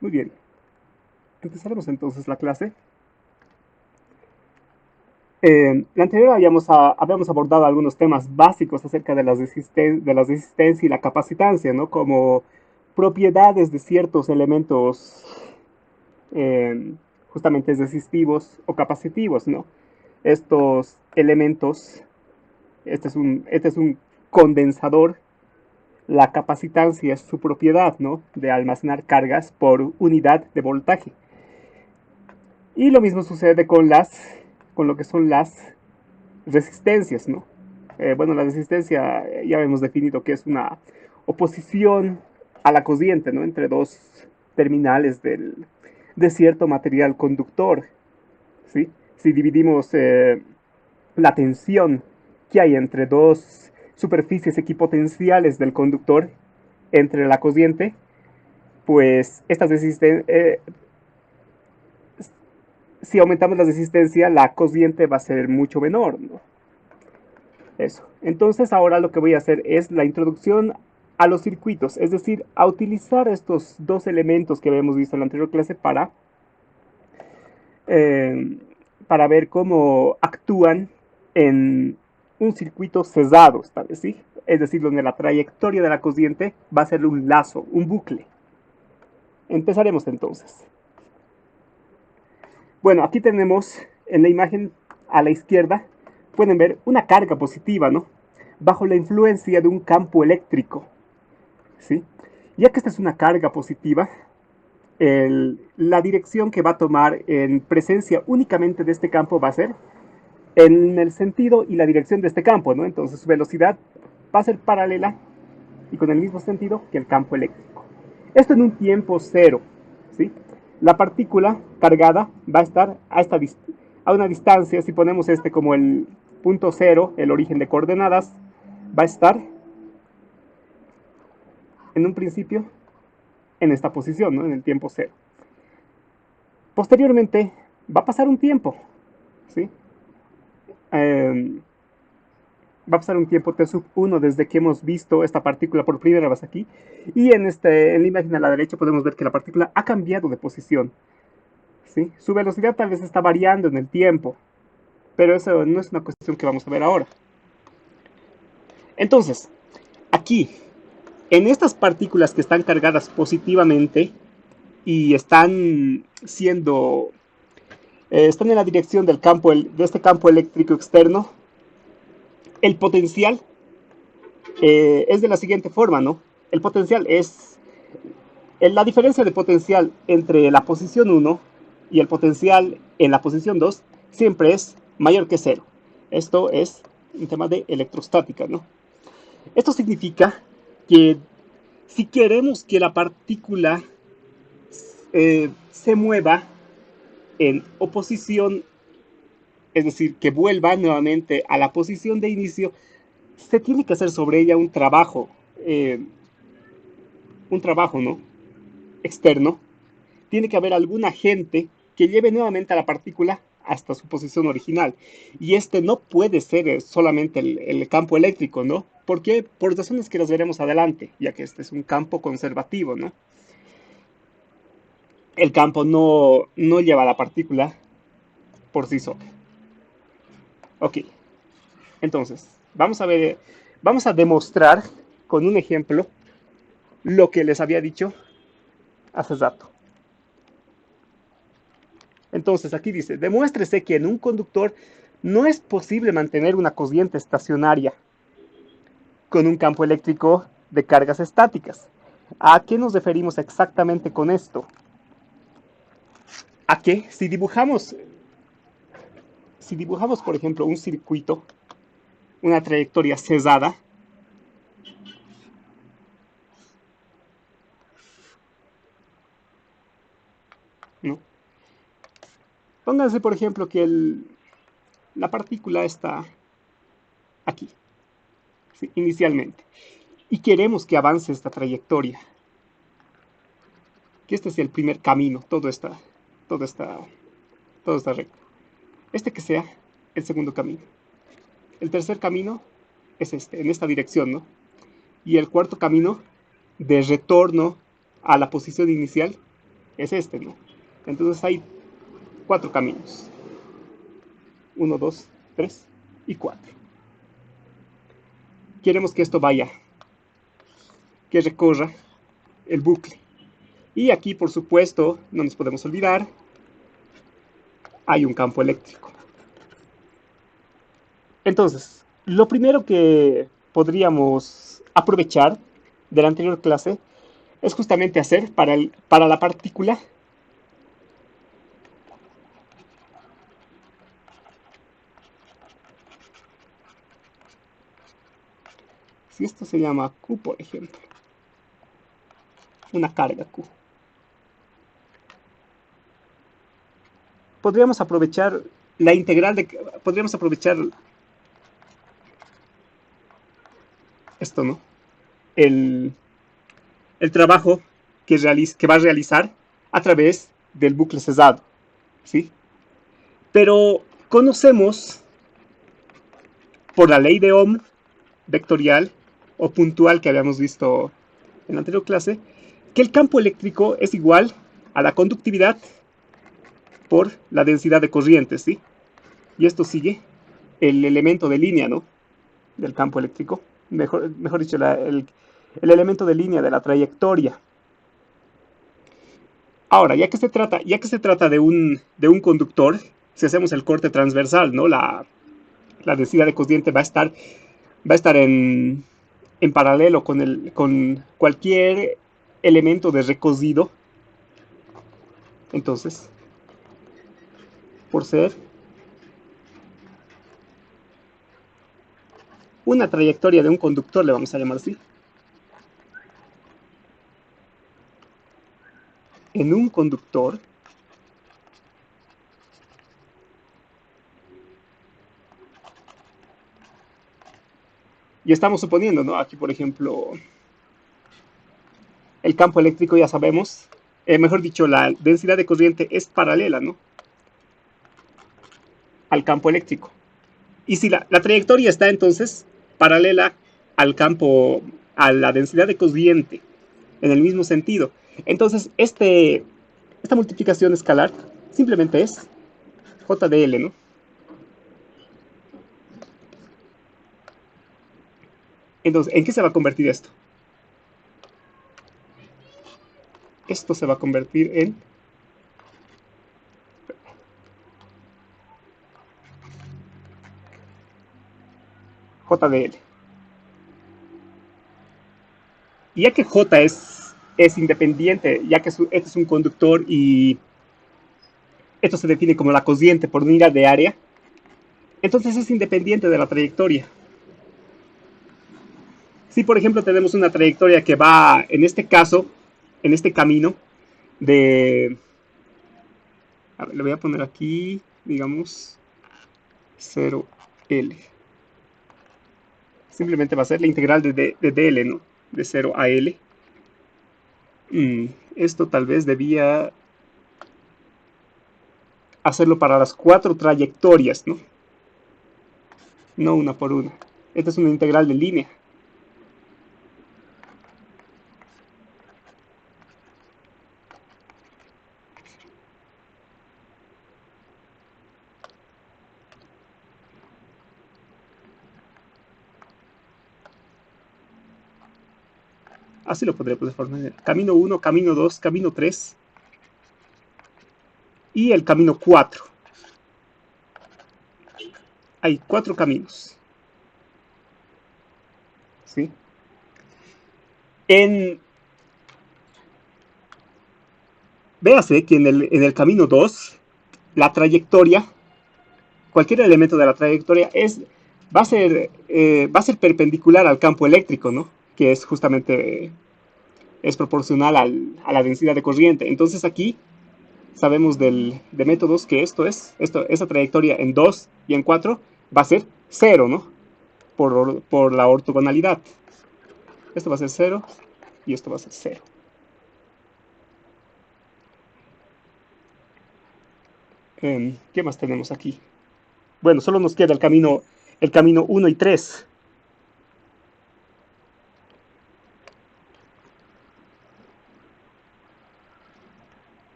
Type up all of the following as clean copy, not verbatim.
Muy bien, empezaremos entonces la clase. La anterior habíamos abordado algunos temas básicos acerca de de la resistencia y la capacitancia, ¿no? Como propiedades de ciertos elementos eh, justamente resistivos o capacitivos, ¿no? Estos elementos, este es un condensador. La capacitancia es su propiedad, ¿no? De almacenar cargas por unidad de voltaje. Y lo mismo sucede con lo que son las resistencias, ¿no? Bueno, la resistencia ya hemos definido que es una oposición a la corriente, ¿no? Entre dos terminales de cierto material conductor, ¿sí? Si dividimos la tensión que hay entre dos superficies equipotenciales del conductor, entre la corriente, pues si aumentamos la resistencia, la corriente va a ser mucho menor, ¿no? Eso. Entonces ahora lo que voy a hacer es la introducción a los circuitos, es decir, a utilizar estos dos elementos que habíamos visto en la anterior clase eh, para ver cómo actúan en un circuito cesado, esta vez, ¿sí? Es decir, donde la trayectoria de la corriente va a ser un lazo, un bucle. Empezaremos entonces. Bueno, aquí tenemos en la imagen a la izquierda, pueden ver una carga positiva, ¿no? Bajo la influencia de un campo eléctrico, ¿sí? Ya que esta es una carga positiva, la dirección que va a tomar en presencia únicamente de este campo va a ser en el sentido y la dirección de este campo, ¿no? Entonces su velocidad va a ser paralela y con el mismo sentido que el campo eléctrico. Esto en un tiempo cero, ¿sí? La partícula cargada va a estar a una distancia, si ponemos este como el punto cero, el origen de coordenadas, va a estar en un principio en esta posición, ¿no? En el tiempo cero. Posteriormente va a pasar un tiempo, ¿sí? Eh, va a pasar un tiempo t sub 1 desde que hemos visto esta partícula por primera vez aquí. Y en la imagen a la derecha podemos ver que la partícula ha cambiado de posición, ¿sí? Su velocidad tal vez está variando en el tiempo, pero eso no es una cuestión que vamos a ver ahora. Entonces, aquí, en estas partículas que están cargadas positivamente y están en la dirección de este campo eléctrico externo, el potencial es de la siguiente forma, ¿no? El potencial es la diferencia de potencial entre la posición uno y el potencial en la posición 2 siempre es mayor que cero. Esto es un tema de electrostática, ¿no? Esto significa que si queremos que la partícula se mueva en oposición, es decir, que vuelva nuevamente a la posición de inicio, se tiene que hacer sobre ella un trabajo, ¿no? Externo. Tiene que haber algún agente que lleve nuevamente a la partícula hasta su posición original. Y este no puede ser solamente el campo eléctrico, ¿no? ¿Por qué? Por razones que las veremos adelante, ya que este es un campo conservativo, ¿no? El campo no lleva a la partícula por sí solo. Ok, entonces, vamos a demostrar con un ejemplo lo que les había dicho hace rato. Entonces, aquí dice, demuéstrese que en un conductor no es posible mantener una corriente estacionaria con un campo eléctrico de cargas estáticas. ¿A qué nos referimos exactamente con esto? A que si dibujamos, por ejemplo, un circuito, una trayectoria cesada, ¿no? Pónganse, por ejemplo, que la partícula está aquí, ¿sí? Inicialmente, y queremos que avance esta trayectoria, que este sea el primer camino, toda esta, toda esta recta. Este que sea el segundo camino. El tercer camino es este, en esta dirección, ¿no? Y el cuarto camino de retorno a la posición inicial es este, ¿no? Entonces hay cuatro caminos. Uno, dos, tres y cuatro. Queremos que esto vaya, que recorra el bucle. Y aquí, por supuesto, no nos podemos olvidar, hay un campo eléctrico. Entonces, lo primero que podríamos aprovechar de la anterior clase es justamente hacer para la partícula si esto se llama Q, por ejemplo, una carga Q. Podríamos aprovechar la integral de... Podríamos aprovechar esto, ¿no? El, el trabajo que va a realizar a través del bucle cesado, ¿sí? Pero conocemos por la ley de Ohm vectorial o puntual que habíamos visto en la anterior clase, que el campo eléctrico es igual a la conductividad por la densidad de corrientes, ¿sí? Y esto sigue el elemento de línea, ¿no? Del campo eléctrico, mejor dicho, el elemento de línea de la trayectoria. Ahora, ya que se trata de un conductor, si hacemos el corte transversal, ¿no? La densidad de corriente va a estar en paralelo con cualquier elemento de recocido. Entonces, por ser una trayectoria de un conductor, le vamos a llamar así, en un conductor, y estamos suponiendo, ¿no? Aquí, por ejemplo, el campo eléctrico ya sabemos, mejor dicho, la densidad de corriente es paralela, ¿no? Al campo eléctrico. Y si la trayectoria está entonces paralela al campo, a la densidad de corriente, en el mismo sentido, entonces esta multiplicación escalar simplemente es J de L, ¿no? Entonces, ¿en qué se va a convertir esto? Esto se va a convertir en J de L. Y ya que J es independiente, ya que este es un conductor y esto se define como la cociente por unidad de área, entonces es independiente de la trayectoria. Si, por ejemplo, tenemos una trayectoria que va, en este caso, en este camino de... A ver, le voy a poner aquí, digamos, 0L. Simplemente va a ser la integral de dl, ¿no? De 0 a L. Esto tal vez debía hacerlo para las cuatro trayectorias, ¿no? No una por una. Esta es una integral de línea. Así lo podría formar. Camino 1, camino 2, camino 3 y el camino 4. Hay cuatro caminos. ¿Sí? Véase que en el camino 2, la trayectoria, cualquier elemento de la trayectoria va a ser perpendicular al campo eléctrico, ¿no? Que es justamente es proporcional a la densidad de corriente. Entonces aquí sabemos de métodos que esa trayectoria en 2 y en 4 va a ser 0, ¿no? Por la ortogonalidad. Esto va a ser 0 y esto va a ser 0. ¿Qué más tenemos aquí? Bueno, solo nos queda el camino 1 y 3.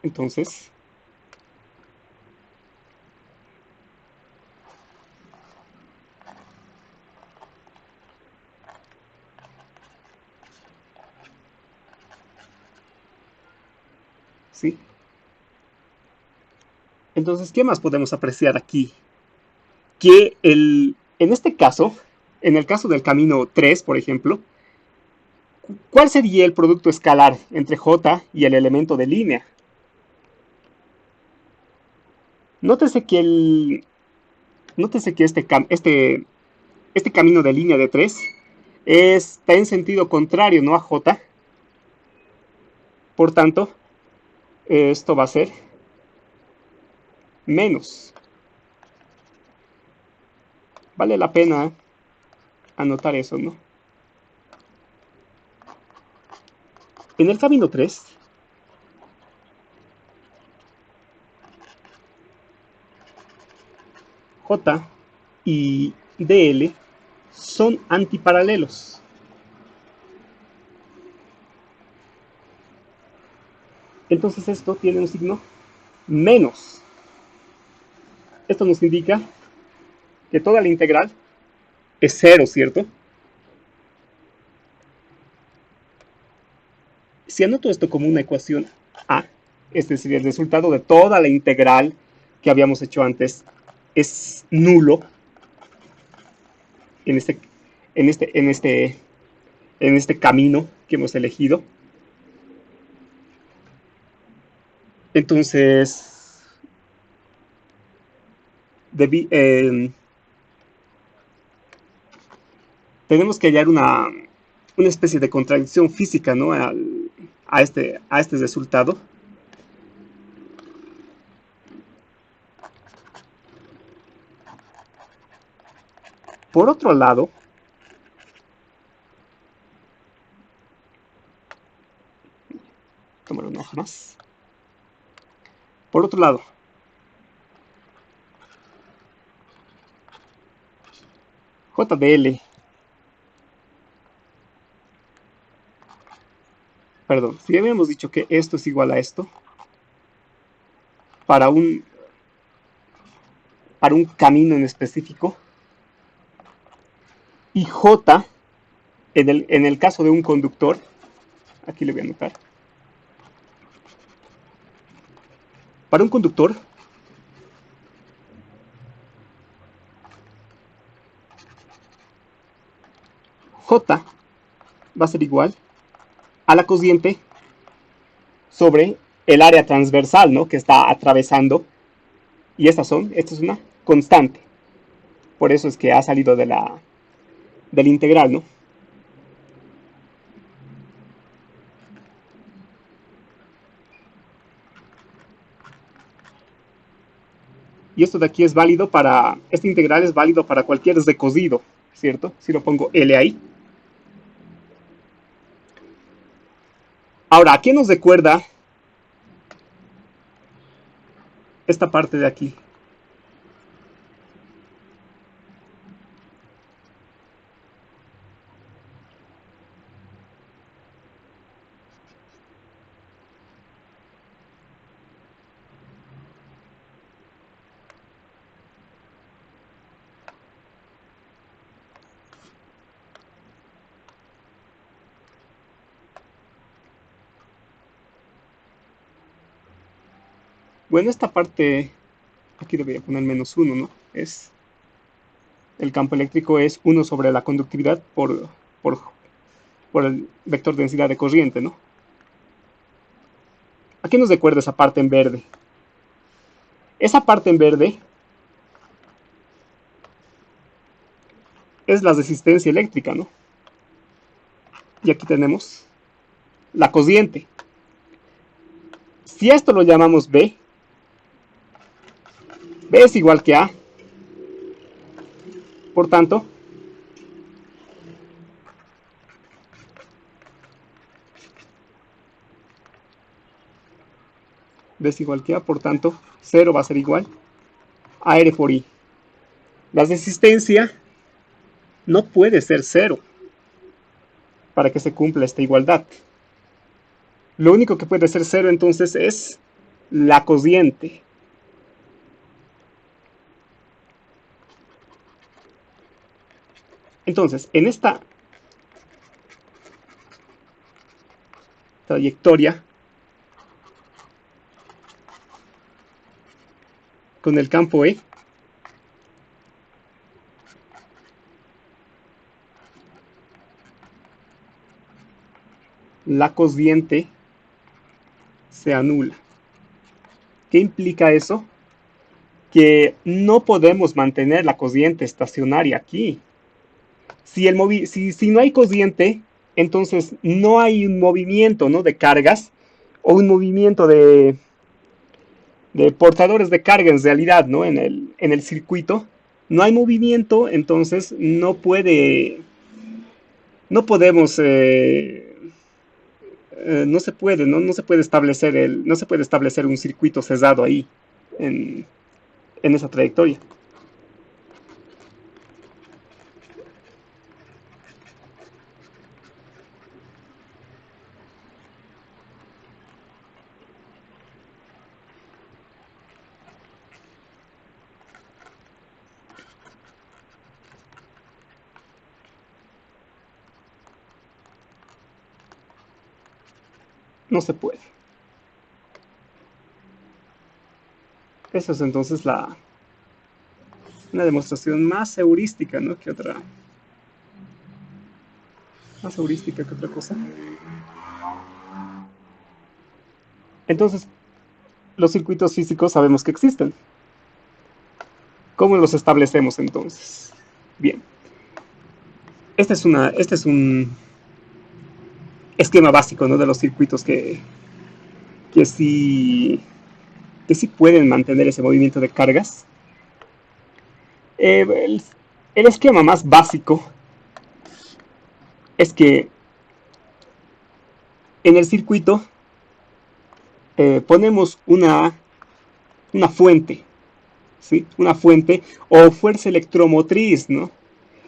Entonces, ¿sí? Entonces, ¿qué más podemos apreciar aquí? Que en este caso, en el caso del camino 3, por ejemplo, ¿cuál sería el producto escalar entre J y el elemento de línea? Nótese que, nótese que este camino de línea de 3 está en sentido contrario, ¿no? A J. Por tanto, esto va a ser menos. Vale la pena anotar eso, ¿no? En el camino 3, J y DL son antiparalelos. Entonces esto tiene un signo menos. Esto nos indica que toda la integral es cero, ¿cierto? Si anoto esto como una ecuación A, este sería el resultado de toda la integral que habíamos hecho antes, es nulo en este, en este, en este, en este camino que hemos elegido. Entonces, debí, tenemos que hallar una especie de contradicción física, ¿no? A este resultado. Por otro lado, tomar una hoja más. Por otro lado, JDL, perdón, si habíamos dicho que esto es igual a esto, para un, para un camino en específico, y J, en el caso de un conductor, aquí le voy a anotar, para un conductor, J va a ser igual a la cociente sobre el área transversal, ¿no? Que está atravesando, y esta es una constante. Por eso es que ha salido del integral, ¿no? Y esto de aquí es válido para, este integral es válido para cualquier decosido, ¿cierto? Si lo pongo L ahí. Ahora, ¿a qué nos recuerda esta parte de aquí? Bueno, esta parte, aquí le voy a poner menos 1, ¿no? Es, el campo eléctrico es 1 sobre la conductividad por, por el vector densidad de corriente, ¿no? ¿A qué nos recuerda esa parte en verde? Esa parte en verde es la resistencia eléctrica, ¿no? Y aquí tenemos la cociente. Si esto lo llamamos B, B es igual que A. Por tanto, B es igual que A, por tanto, 0 va a ser igual a R por I. La resistencia no puede ser 0 para que se cumpla esta igualdad. Lo único que puede ser 0 entonces es la cociente. Entonces, en esta trayectoria, con el campo E, la cociente se anula. ¿Qué implica eso? Que no podemos mantener la cociente estacionaria aquí. Si no hay cociente, entonces no hay un movimiento, ¿no?, de cargas o un movimiento de portadores de carga en realidad, ¿no?, en el circuito. No hay movimiento, entonces no podemos, no se puede establecer un circuito cesado ahí, en, en esa trayectoria. No se puede. Esa es entonces una demostración más heurística, ¿no?, que otra. Más heurística que otra cosa. Entonces, los circuitos físicos sabemos que existen. ¿Cómo los establecemos entonces? Bien. Este es un esquema básico, ¿no?, de los circuitos que sí, que sí pueden mantener ese movimiento de cargas. El esquema más básico es que en el circuito ponemos una fuente, ¿sí? Una fuente o fuerza electromotriz, ¿no?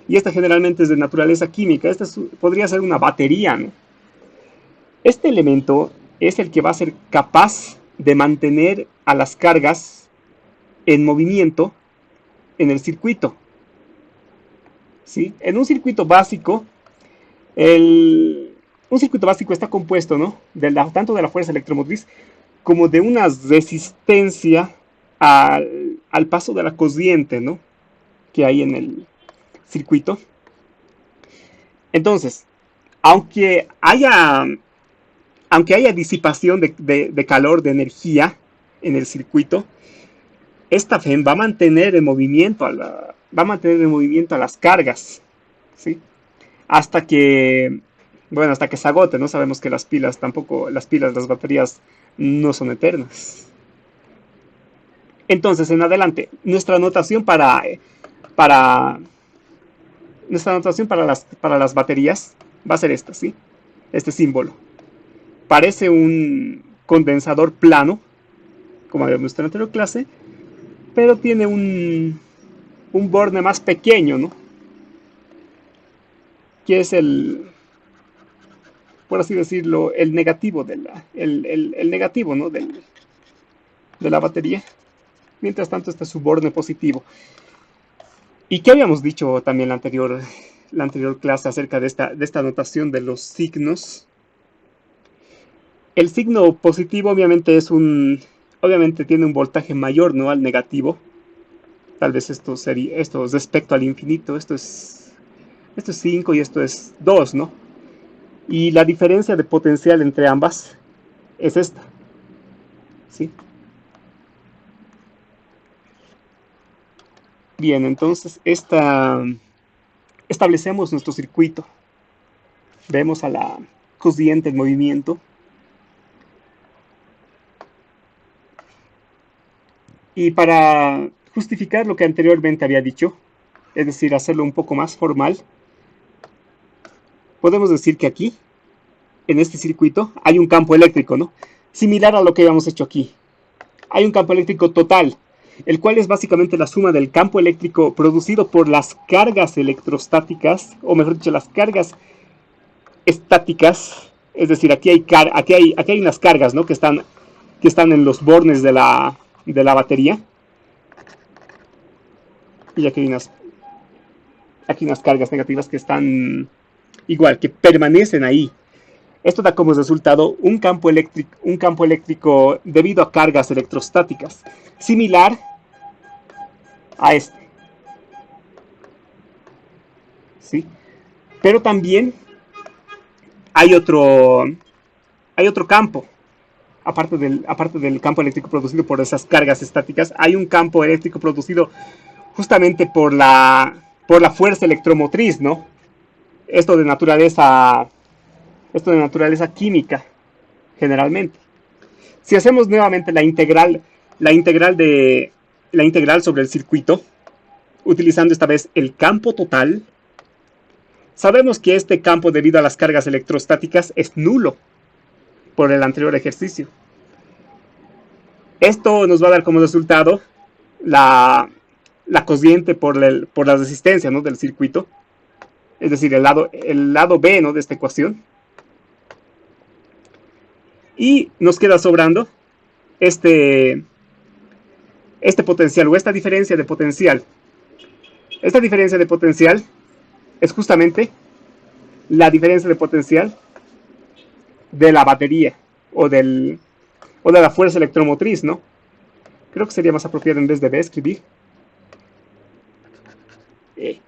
Y esta generalmente es de naturaleza química. Podría ser una batería, ¿no? Este elemento es el que va a ser capaz de mantener a las cargas en movimiento en el circuito, ¿sí? En un circuito básico, un circuito básico está compuesto, ¿no?, tanto de la fuerza electromotriz como de una resistencia al paso de la corriente, ¿no?, que hay en el circuito. Entonces, aunque haya, aunque haya disipación de calor, de energía en el circuito, esta FEM va a mantener en movimiento a las cargas, ¿sí? Hasta que se agote, ¿no? Sabemos que las las baterías no son eternas. Entonces, en adelante, para nuestra notación para las baterías va a ser esta, ¿sí? Este símbolo. Parece un condensador plano, como habíamos visto en la anterior clase, pero tiene un borde más pequeño, ¿no?, que es por así decirlo, el negativo el negativo, ¿no?, de la batería. Mientras tanto está su borde positivo. ¿Y qué habíamos dicho también la anterior clase acerca de esta notación de los signos? El signo positivo obviamente tiene un voltaje mayor, ¿no?, al negativo. Tal vez esto respecto al infinito. Esto es 5 y esto es 2, ¿no? Y la diferencia de potencial entre ambas es esta, ¿sí? Bien, entonces establecemos nuestro circuito. Vemos a la corriente en movimiento. Y para justificar lo que anteriormente había dicho, es decir, hacerlo un poco más formal, podemos decir que aquí, en este circuito, hay un campo eléctrico, ¿no?, similar a lo que habíamos hecho aquí. Hay un campo eléctrico total, el cual es básicamente la suma del campo eléctrico producido por las cargas electrostáticas, o mejor dicho, las cargas estáticas. Es decir, aquí hay unas cargas, ¿no?, que están que están en los bornes de la batería. Y aquí hay unas cargas negativas que están igual, que permanecen ahí. Esto da como resultado un campo eléctrico debido a cargas electrostáticas, similar a este, ¿sí? Pero también hay otro, hay otro campo, aparte del campo eléctrico producido por esas cargas estáticas, hay un campo eléctrico producido justamente por la fuerza electromotriz, ¿no? Esto de naturaleza, esto de naturaleza química, generalmente. Si hacemos nuevamente la integral sobre el circuito, utilizando esta vez el campo total, sabemos que este campo, debido a las cargas electrostáticas, es nulo por el anterior ejercicio. Esto nos va a dar como resultado la cociente por la resistencia, ¿no?, del circuito, es decir, el lado B, ¿no?, de esta ecuación. Y nos queda sobrando este, este potencial o esta diferencia de potencial. Esta diferencia de potencial es justamente la diferencia de potencial de la batería o, o de la fuerza electromotriz, ¿no? Creo que sería más apropiado en vez de B escribir E,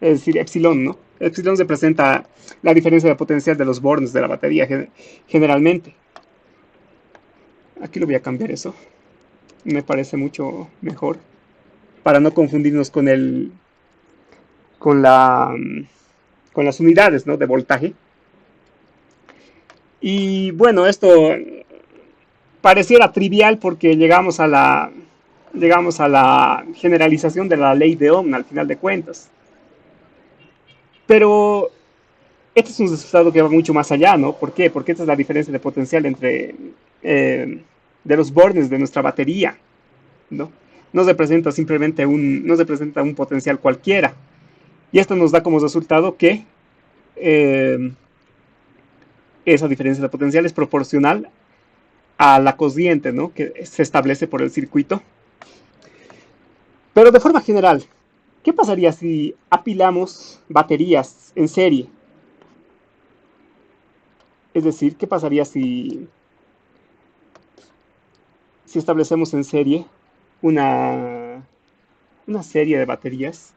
es decir, epsilon, ¿no? Epsilon representa la diferencia de potencial de los bornes de la batería generalmente. Aquí lo voy a cambiar eso. Me parece mucho mejor para no confundirnos con la con las unidades, ¿no?, de voltaje. Y bueno, esto pareciera trivial porque llegamos a la generalización de la ley de Ohm al final de cuentas. Pero este es un resultado que va mucho más allá, ¿no? ¿Por qué? Porque esta es la diferencia de potencial entre de los bornes de nuestra batería, ¿no? No representa simplemente no representa un potencial cualquiera. Y esto nos da como resultado que eh, esa diferencia de potencial es proporcional a la cociente, ¿no?, que se establece por el circuito. Pero de forma general, ¿qué pasaría si apilamos baterías en serie? Es decir, ¿qué pasaría si establecemos en serie una, una serie de baterías?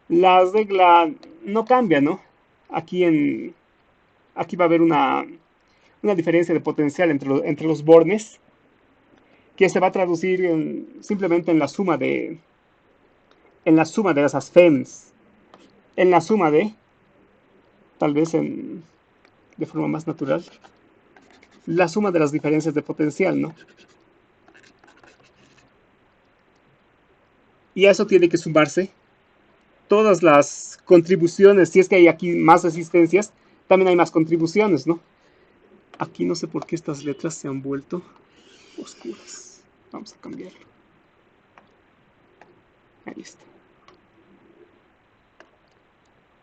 La regla no cambia, ¿no? Aquí, aquí va a haber una diferencia de potencial entre los bornes que se va a traducir simplemente en la suma de esas FEMs, en la suma tal vez de forma más natural, la suma de las diferencias de potencial, ¿no? Y a eso tiene que sumarse todas las contribuciones. Si es que hay aquí más resistencias, también hay más contribuciones, ¿no? Aquí no sé por qué estas letras se han vuelto oscuras. Vamos a cambiarlo. Ahí está.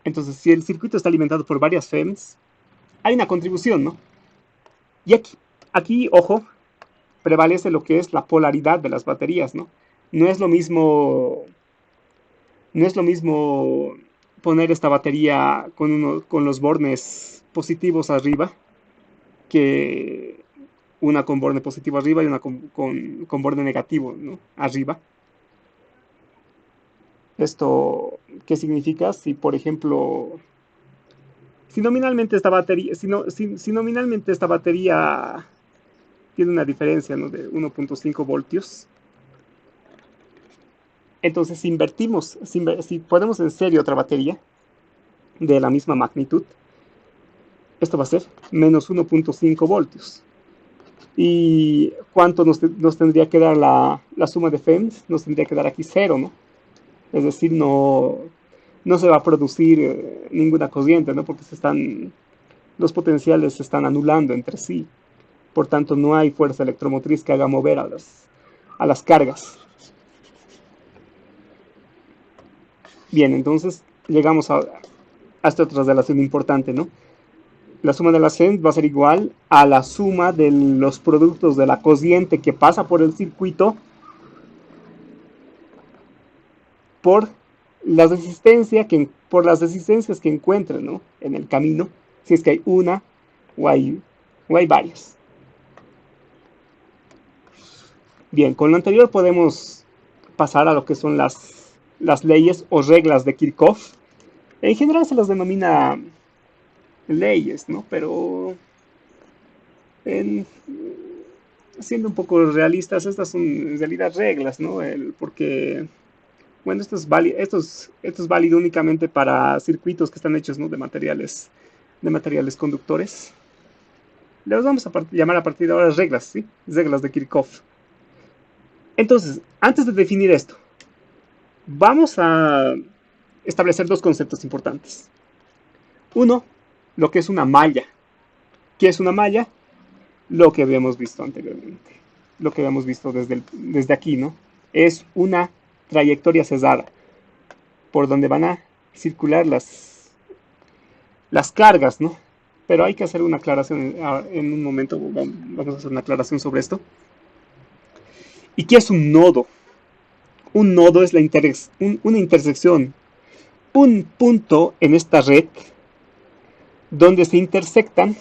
Entonces, si el circuito está alimentado por varias FEMs, hay una contribución, ¿no? Y ojo, prevalece lo que es la polaridad de las baterías, ¿no? No es lo mismo, no es lo mismo poner esta batería con los bornes positivos arriba que una con borde positivo arriba y una con borde negativo, ¿no?, arriba. ¿Esto qué significa? Si, por ejemplo, si nominalmente esta batería, si nominalmente esta batería tiene una diferencia, ¿no?, de 1.5 voltios, entonces si invertimos, si ponemos en serie otra batería de la misma magnitud, esto va a ser menos 1.5 voltios. ¿Y cuánto nos tendría que dar la suma de FEMS? Nos tendría que dar aquí 0, ¿no? Es decir, no se va a producir ninguna corriente, ¿no?, porque los potenciales se están anulando entre sí. Por tanto, no hay fuerza electromotriz que haga mover a las cargas. Bien, entonces llegamos a esta otra relación importante, ¿no? La suma de las FEMS va a ser igual a la suma de los productos de la corriente que pasa por el circuito por por las resistencias que encuentren, ¿no?, en el camino, si es que hay una o hay varias. Bien, con lo anterior podemos pasar a lo que son las leyes o reglas de Kirchhoff. En general se las denomina leyes, ¿no? Pero en, siendo un poco realistas, estas son en realidad reglas, ¿no? Porque, bueno, esto es válido únicamente para circuitos que están hechos, ¿no?, de materiales conductores. Les vamos a llamar a partir de ahora reglas, ¿sí? Reglas de Kirchhoff. Entonces, antes de definir esto, vamos a establecer dos conceptos importantes. Uno, lo que es una malla. ¿Qué es una malla? Lo que habíamos visto anteriormente. Lo que habíamos visto desde aquí, ¿no? Es una trayectoria cesada por donde van a circular las cargas, ¿no? Pero hay que hacer una aclaración en un momento. Vamos a hacer una aclaración sobre esto. ¿Y qué es un nodo? Un nodo es una intersección, un punto en esta red donde se intersectan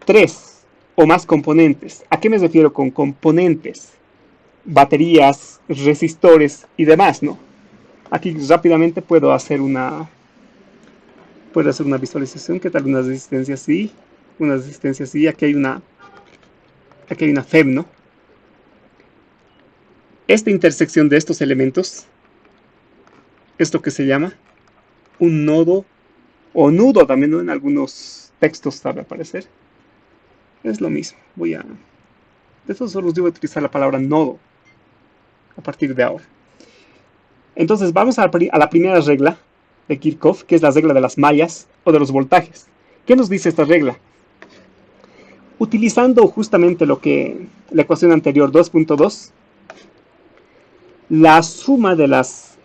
tres o más componentes. ¿A qué me refiero con componentes? Baterías, resistores y demás, ¿no? Aquí rápidamente puedo hacer una visualización. ¿Qué tal una resistencia así? Una resistencia así. Aquí hay una FEM, ¿no? Esta intersección de estos elementos es lo que se llama un nodo o nudo también, ¿no? En algunos textos sabe aparecer. Es lo mismo. De todos modos, debo utilizar la palabra nodo a partir de ahora. Entonces, vamos a la primera regla de Kirchhoff, que es la regla de las mallas o de los voltajes. ¿Qué nos dice esta regla? Utilizando justamente la ecuación anterior 2.2, la suma de las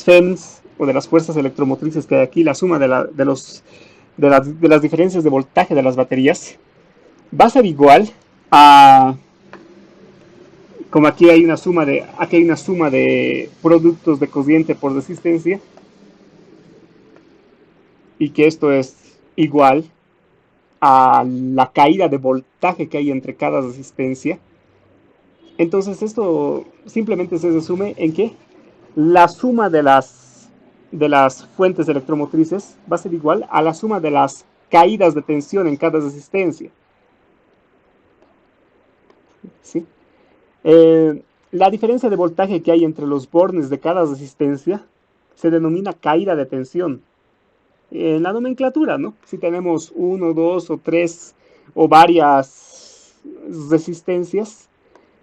FEMS o de las fuerzas electromotrices que hay aquí, la suma de las diferencias de voltaje de las baterías, va a ser igual a, como aquí hay una suma de productos de corriente por resistencia, y que esto es igual a la caída de voltaje que hay entre cada resistencia. Entonces esto simplemente se resume en que la suma de las fuentes electromotrices va a ser igual a la suma de las caídas de tensión en cada resistencia, ¿sí? La diferencia de voltaje que hay entre los bornes de cada resistencia se denomina caída de tensión. En la nomenclatura, ¿no? Si tenemos uno, dos o tres o varias resistencias,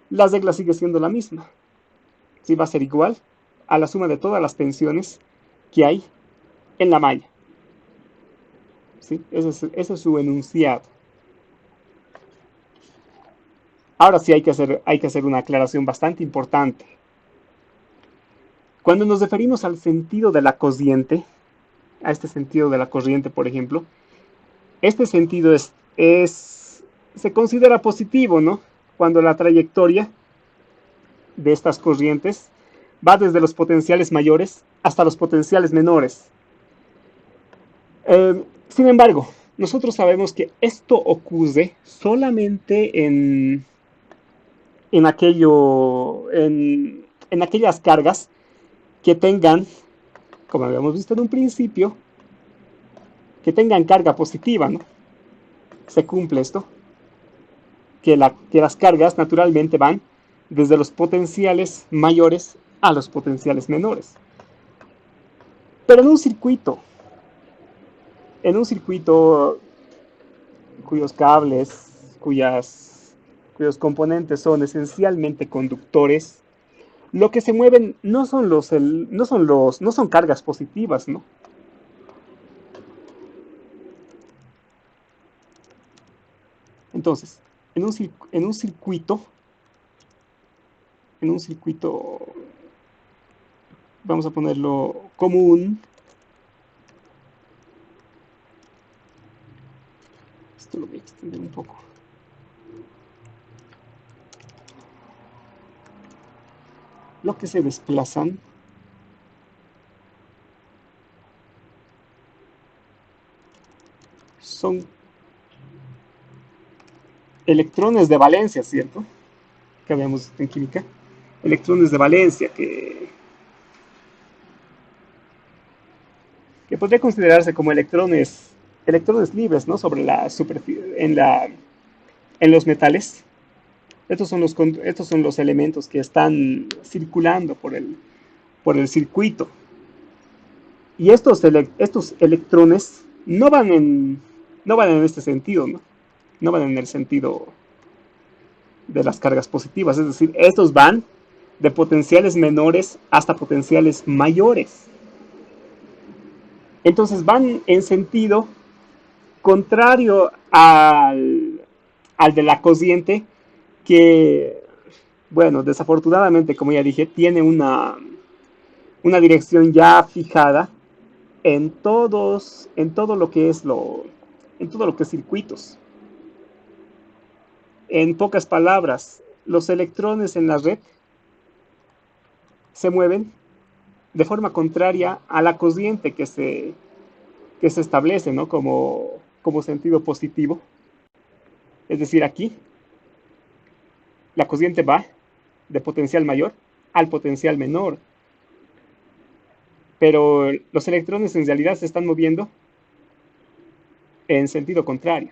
la regla sigue siendo la misma. ¿Sí? Va a ser igual a la suma de todas las tensiones que hay en la malla. ¿Sí? Ese es su enunciado. Ahora sí hay que hacer una aclaración bastante importante. Cuando nos referimos al sentido de la corriente, a este sentido de la corriente, por ejemplo, este sentido se considera positivo, ¿no? Cuando la trayectoria de estas corrientes va desde los potenciales mayores hasta los potenciales menores. Sin embargo, nosotros sabemos que esto ocurre solamente en aquellas cargas que tengan, como habíamos visto en un principio, que tengan carga positiva, ¿no? Se cumple esto, que las cargas naturalmente van desde los potenciales mayores a los potenciales menores. Pero en un circuito cuyos cables, cuyos componentes son esencialmente conductores, lo que se mueven no son cargas positivas, ¿no? Entonces, en un circuito, vamos a ponerlo común, Esto lo voy a extender un poco. Lo que se desplazan son electrones de valencia, ¿cierto? Que habíamos en química. Electrones de valencia que podría considerarse como electrones libres, ¿no? Sobre la superficie, en los metales. Estos son los elementos que están circulando por el circuito. Y estos electrones no van en este sentido, ¿no? No van en el sentido de las cargas positivas. Es decir, estos van de potenciales menores hasta potenciales mayores. Entonces van en sentido contrario al de la cociente, que, bueno, desafortunadamente, como ya dije, tiene una dirección ya fijada en todo lo que es en todo lo que es circuitos. En pocas palabras, los electrones en la red se mueven de forma contraria a la corriente que se establece, ¿no? Como sentido positivo. Es decir, aquí la corriente va de potencial mayor al potencial menor. Pero los electrones en realidad se están moviendo en sentido contrario.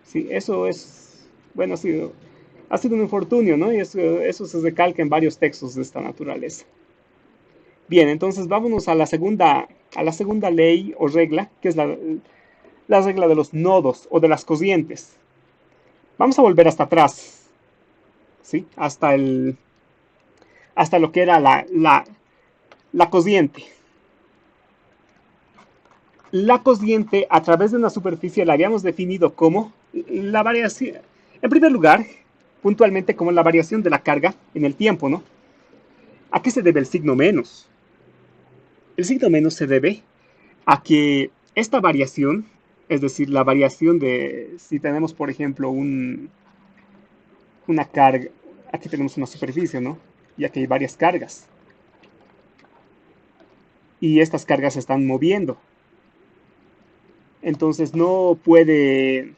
Sí, eso es, bueno, ha sido un infortunio, ¿no? Y eso se recalca en varios textos de esta naturaleza. Bien, entonces vámonos a la segunda ley o regla, que es la regla de los nodos o de las corrientes. Vamos a volver hasta atrás, ¿sí? Hasta lo que era la corriente. La corriente a través de una superficie la habíamos definido como la variación, en primer lugar, puntualmente como la variación de la carga en el tiempo, ¿no? ¿A qué se debe el signo menos? El signo menos se debe a que esta variación, es decir, la variación de, si tenemos, por ejemplo, una carga, aquí tenemos una superficie, ¿no? Y aquí hay varias cargas. Y estas cargas se están moviendo. Entonces no puede,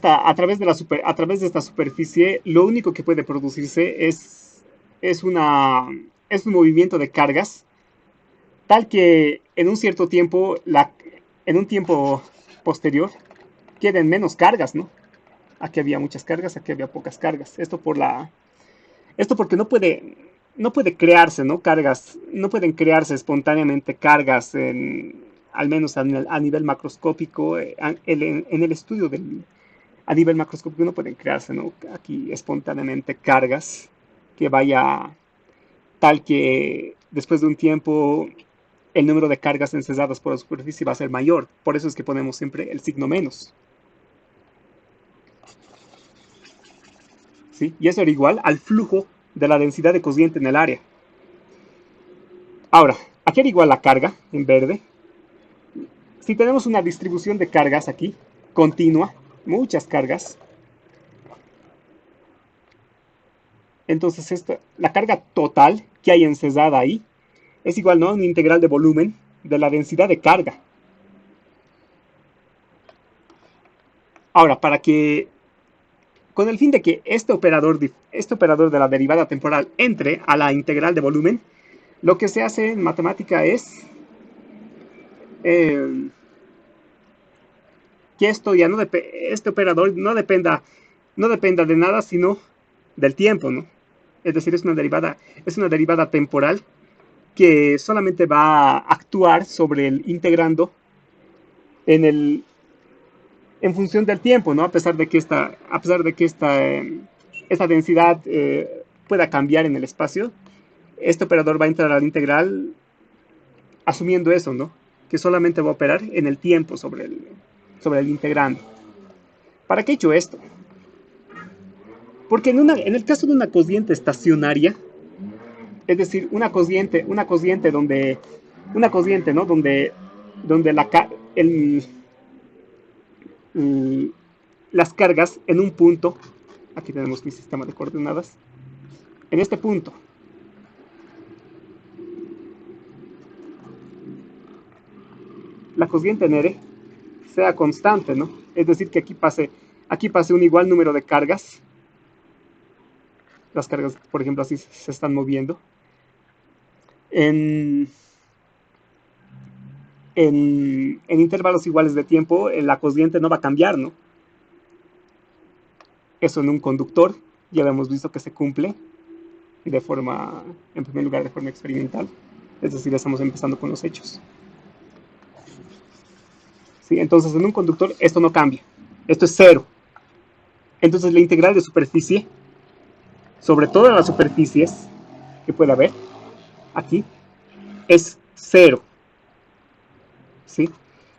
a través de esta superficie, lo único que puede producirse es, es un movimiento de cargas, tal que en un cierto tiempo, en un tiempo posterior, queden menos cargas, ¿no? Aquí había muchas cargas, aquí había pocas cargas. Esto porque no puede crearse, ¿no? Cargas, no pueden crearse espontáneamente cargas, al menos a nivel macroscópico, en el estudio a nivel macroscópico no pueden crearse, ¿no? Aquí espontáneamente cargas que vaya tal que después de un tiempo el número de cargas encesadas por la superficie va a ser mayor. Por eso es que ponemos siempre el signo menos. ¿Sí? Y eso era igual al flujo de la densidad de corriente en el área. Ahora, aquí era igual la carga en verde. Si tenemos una distribución de cargas aquí, continua, muchas cargas, entonces la carga total que hay encesada ahí es igual, ¿no?, a un integral de volumen de la densidad de carga. Ahora, con el fin de que este operador de la derivada temporal entre a la integral de volumen, lo que se hace en matemática es eh, que este operador no dependa de nada sino del tiempo, ¿no? Es decir, es una derivada temporal que solamente va a actuar sobre el integrando en en función del tiempo, ¿no? A pesar de que esta densidad pueda cambiar en el espacio, este operador va a entrar al integral asumiendo eso, ¿no? Que solamente va a operar en el tiempo sobre el integrando. ¿Para qué he hecho esto? Porque en el caso de una corriente estacionaria, es decir, una corriente, ¿no? Donde el, las cargas en un punto. Aquí tenemos mi sistema de coordenadas. En este punto. La cociente en R sea constante, ¿no? Es decir, que aquí pase un igual número de cargas. Las cargas, por ejemplo, así se están moviendo. En intervalos iguales de tiempo, la cociente no va a cambiar, ¿no? Eso en un conductor ya hemos visto que se cumple de forma, en primer lugar, de forma experimental. Es decir, estamos empezando con los hechos. ¿Sí? Entonces, en un conductor esto no cambia. Esto es cero. Entonces, la integral de superficie sobre todas las superficies que pueda haber aquí es cero. ¿Sí?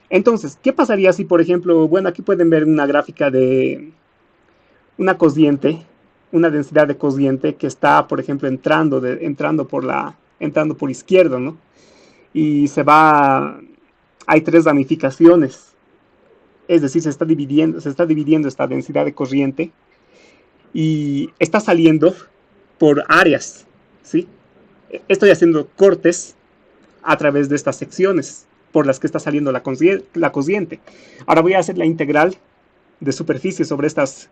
Entonces, ¿qué pasaría si, por ejemplo, bueno, aquí pueden ver una gráfica de una cociente, una densidad de cociente que está, por ejemplo, entrando por izquierda, ¿no? Y hay tres ramificaciones, es decir, se está dividiendo esta densidad de corriente y está saliendo por áreas, ¿sí? Estoy haciendo cortes a través de estas secciones por las que está saliendo la cociente. Ahora voy a hacer la integral de superficie sobre esas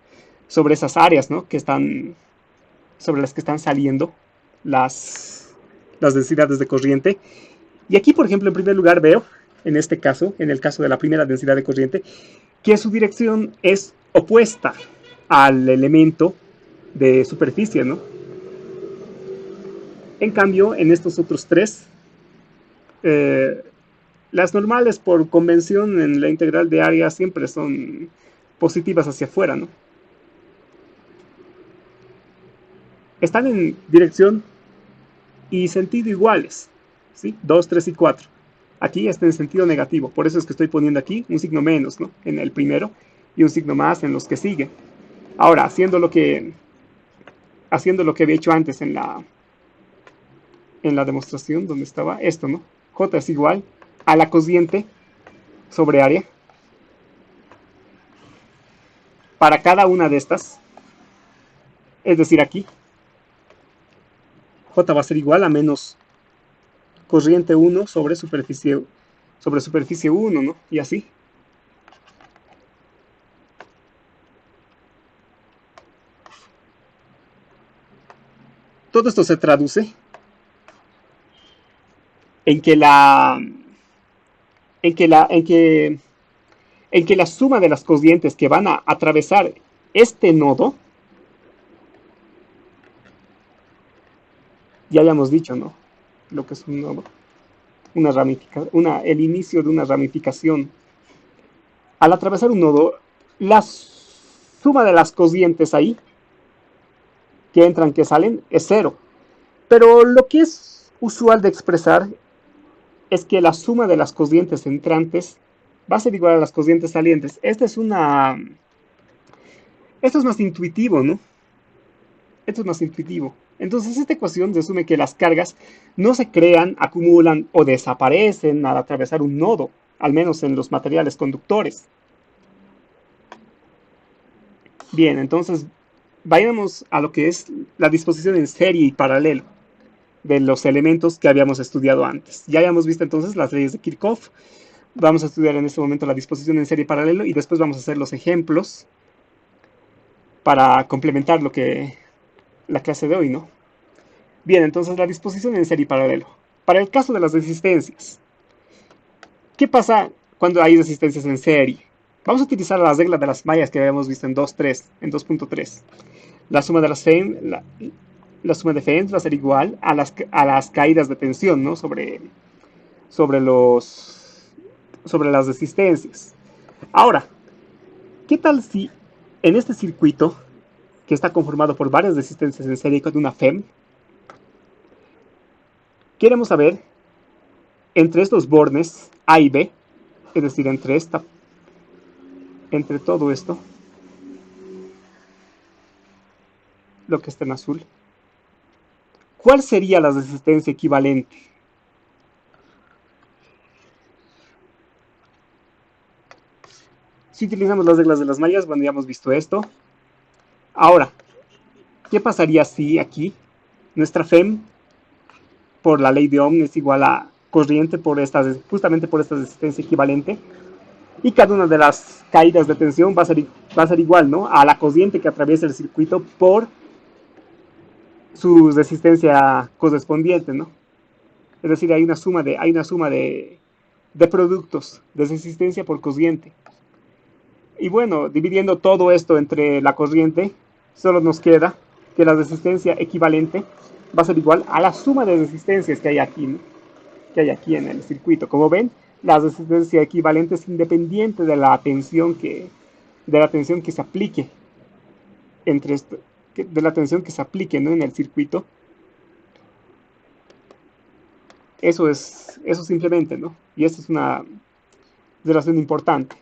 áreas, ¿no? Sobre las que están saliendo las densidades de corriente. Y aquí, por ejemplo, en primer lugar veo, en este caso, en el caso de la primera densidad de corriente, que su dirección es opuesta al elemento de superficie, ¿no? En cambio, en estos otros tres, eh, las normales por convención en la integral de área siempre son positivas hacia afuera, ¿no? Están en dirección y sentido iguales, ¿sí? 2, 3 y 4. Aquí está en sentido negativo, por eso es que estoy poniendo aquí un signo menos, ¿no? En el primero y un signo más en los que siguen. Ahora, haciendo lo que había hecho antes en la demostración, donde estaba esto, ¿no? J es igual a la cociente sobre área para cada una de estas, es decir, aquí, J va a ser igual a menos corriente 1 sobre superficie 1, ¿no? Y así. Todo esto se traduce en que la en que la en que en que la suma de las cocientes que van a atravesar este nodo, ya habíamos dicho, ¿no? Lo que es un nodo, el inicio de una ramificación. Al atravesar un nodo, la suma de las cocientes ahí, que entran, que salen, es cero. Pero lo que es usual de expresar es que la suma de las cocientes entrantes va a ser igual a las cocientes salientes. Esto es más intuitivo, ¿no? Esto es más intuitivo. Entonces, esta ecuación resume que las cargas no se crean, acumulan o desaparecen al atravesar un nodo, al menos en los materiales conductores. Bien, entonces vayamos a lo que es la disposición en serie y paralelo de los elementos que habíamos estudiado antes. Ya habíamos visto entonces las leyes de Kirchhoff. Vamos a estudiar en este momento la disposición en serie y paralelo y después vamos a hacer los ejemplos para complementar la clase de hoy, ¿no? Bien, entonces la disposición en serie y paralelo. Para el caso de las resistencias, ¿qué pasa cuando hay resistencias en serie? Vamos a utilizar la regla de las mallas que habíamos visto en 2.3. La suma de las la suma de FEMS va a ser igual a las caídas de tensión, ¿no? Sobre las resistencias. Ahora, ¿qué tal si en este circuito, que está conformado por varias resistencias en serie con una FEM, queremos saber entre estos bornes A y B, es decir, entre todo esto, lo que está en azul, ¿cuál sería la resistencia equivalente? Si utilizamos las reglas de las mallas, bueno, ya hemos visto esto. Ahora, ¿qué pasaría si aquí nuestra FEM por la ley de Ohm es igual a corriente por justamente por esta resistencia equivalente? Y cada una de las caídas de tensión va a ser igual, ¿no? A la corriente que atraviesa el circuito por su resistencia correspondiente, ¿no? Es decir, hay una suma de productos de resistencia por corriente. Y bueno, dividiendo todo esto entre la corriente, solo nos queda que la resistencia equivalente va a ser igual a la suma de resistencias que hay aquí, ¿no? Que hay aquí en el circuito. Como ven, la resistencia equivalente es independiente de la tensión que se aplique entre de la tensión que se aplique, ¿no? En el circuito. Eso simplemente, ¿no? Y esa es una relación importante.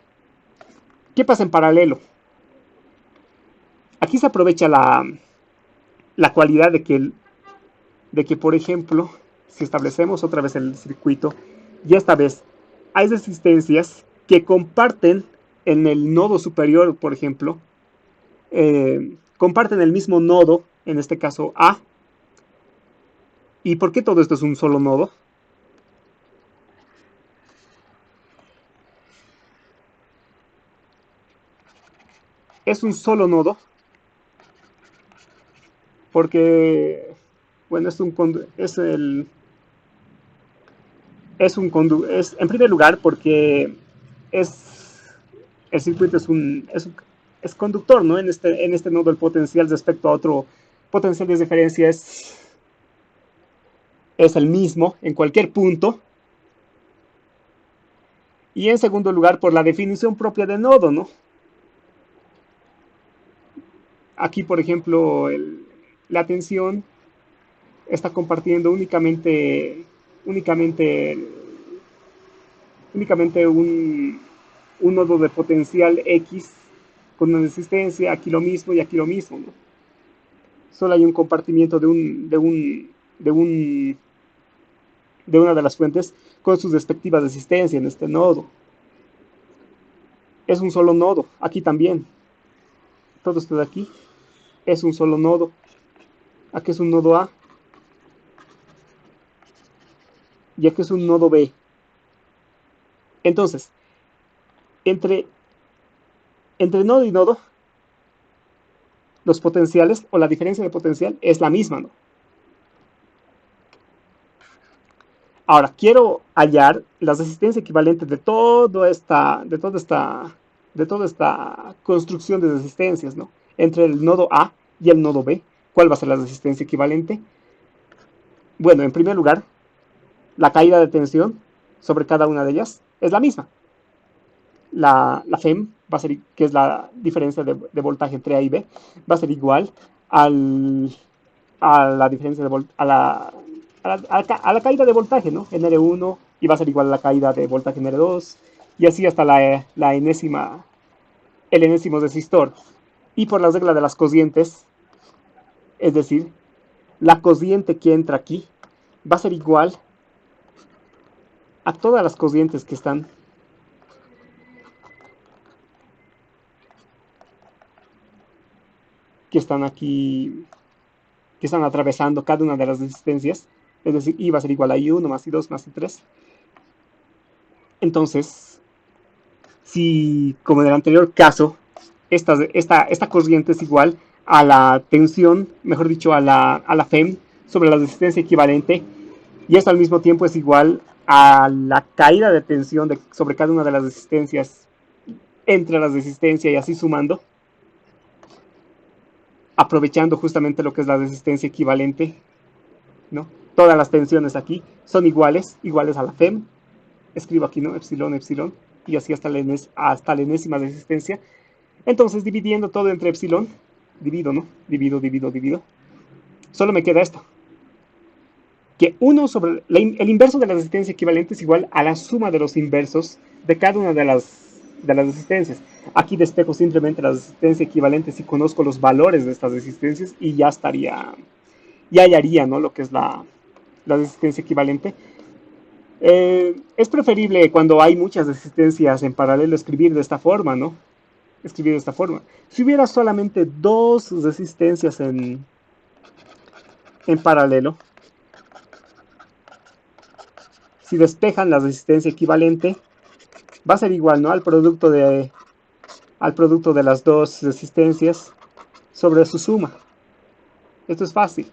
¿Qué pasa en paralelo? Aquí se aprovecha la cualidad de que, por ejemplo, si establecemos otra vez el circuito, y esta vez hay resistencias que comparten en el nodo superior, por ejemplo, comparten el mismo nodo, en este caso A. ¿Y por qué todo esto es un solo nodo? Es un solo nodo porque, bueno, en primer lugar porque es el circuito es conductor, ¿no? En este nodo el potencial respecto a otro potencial de referencia es el mismo en cualquier punto. Y en segundo lugar por la definición propia de nodo, ¿no? Aquí, por ejemplo, la tensión está compartiendo únicamente un nodo de potencial X con una resistencia, aquí lo mismo y aquí lo mismo, ¿no? Solo hay un compartimiento de una de las fuentes con sus respectivas resistencias en este nodo. Es un solo nodo, aquí también. Todo esto de aquí es un solo nodo. Aquí es un nodo A y aquí es un nodo B. Entonces, entre nodo y nodo, los potenciales o la diferencia de potencial es la misma, ¿no? Ahora, quiero hallar la resistencia equivalente de toda esta construcción de resistencias, ¿no? Entre el nodo A y el nodo B. ¿Cuál va a ser la resistencia equivalente? Bueno, en primer lugar, la caída de tensión sobre cada una de ellas es la misma. La FEM va a ser, que es la diferencia de voltaje entre A y B, va a ser igual a la diferencia de a la caída de voltaje, ¿no? En R1 y va a ser igual a la caída de voltaje en R2 y así hasta el enésimo resistor. Y por la regla de las cocientes, es decir, la cociente que entra aquí va a ser igual a todas las cocientes que están aquí, que están atravesando cada una de las resistencias, es decir, I va a ser igual a I1 más I2 más I3. Entonces, si como en el anterior caso, esta corriente es igual a la tensión, mejor dicho, a la FEM sobre la resistencia equivalente, y esto al mismo tiempo es igual a la caída de tensión sobre cada una de las resistencias entre las resistencias y así sumando, aprovechando justamente lo que es la resistencia equivalente, ¿no? Todas las tensiones aquí son iguales a la FEM. Escribo aquí, ¿no? Epsilon, epsilon, y así hasta la enésima resistencia. Entonces, dividiendo todo entre epsilon, divido, ¿no? Divido. Solo me queda esto. Que el inverso de la resistencia equivalente es igual a la suma de los inversos de cada una de las resistencias. Aquí despejo simplemente la resistencia equivalente si conozco los valores de estas resistencias y ya hallaría, ¿no? Lo que es la resistencia equivalente. Es preferible cuando hay muchas resistencias en paralelo escribir de esta forma, ¿no? escribir de esta forma. Si hubiera solamente dos resistencias en paralelo, si despejan la resistencia equivalente, va a ser igual, ¿no? Al producto de las dos resistencias sobre su suma. Esto es fácil.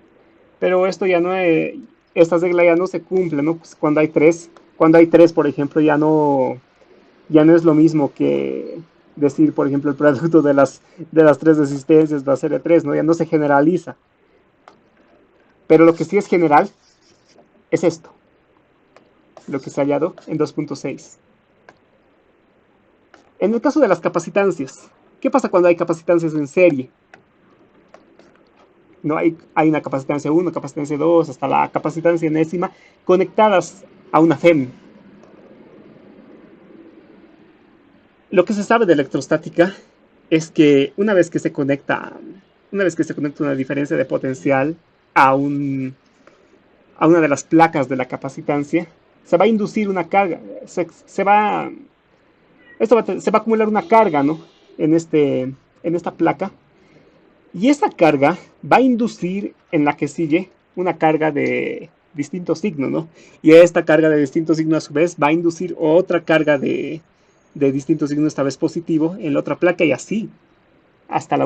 Pero esto ya no es, esta regla ya no se cumple, ¿no? Pues cuando hay tres, por ejemplo, ya no es lo mismo que decir, por ejemplo, el producto de las tres resistencias va a ser de tres, ¿no? Ya no se generaliza. Pero lo que sí es general es esto, lo que se ha hallado en 2.6. En el caso de las capacitancias, ¿qué pasa cuando hay capacitancias en serie? No hay una capacitancia 1, capacitancia 2, hasta la capacitancia enésima, conectadas a una FEM. Lo que se sabe de electrostática es que una vez que se conecta una diferencia de potencial a, a una de las placas de la capacitancia, se va a inducir una carga, se va a acumular una carga, ¿no? En esta placa. Y esa carga va a inducir en la que sigue una carga de distinto signo, ¿no? Y esta carga de distinto signo a su vez va a inducir otra carga de distinto signo, esta vez positivo, en la otra placa y así hasta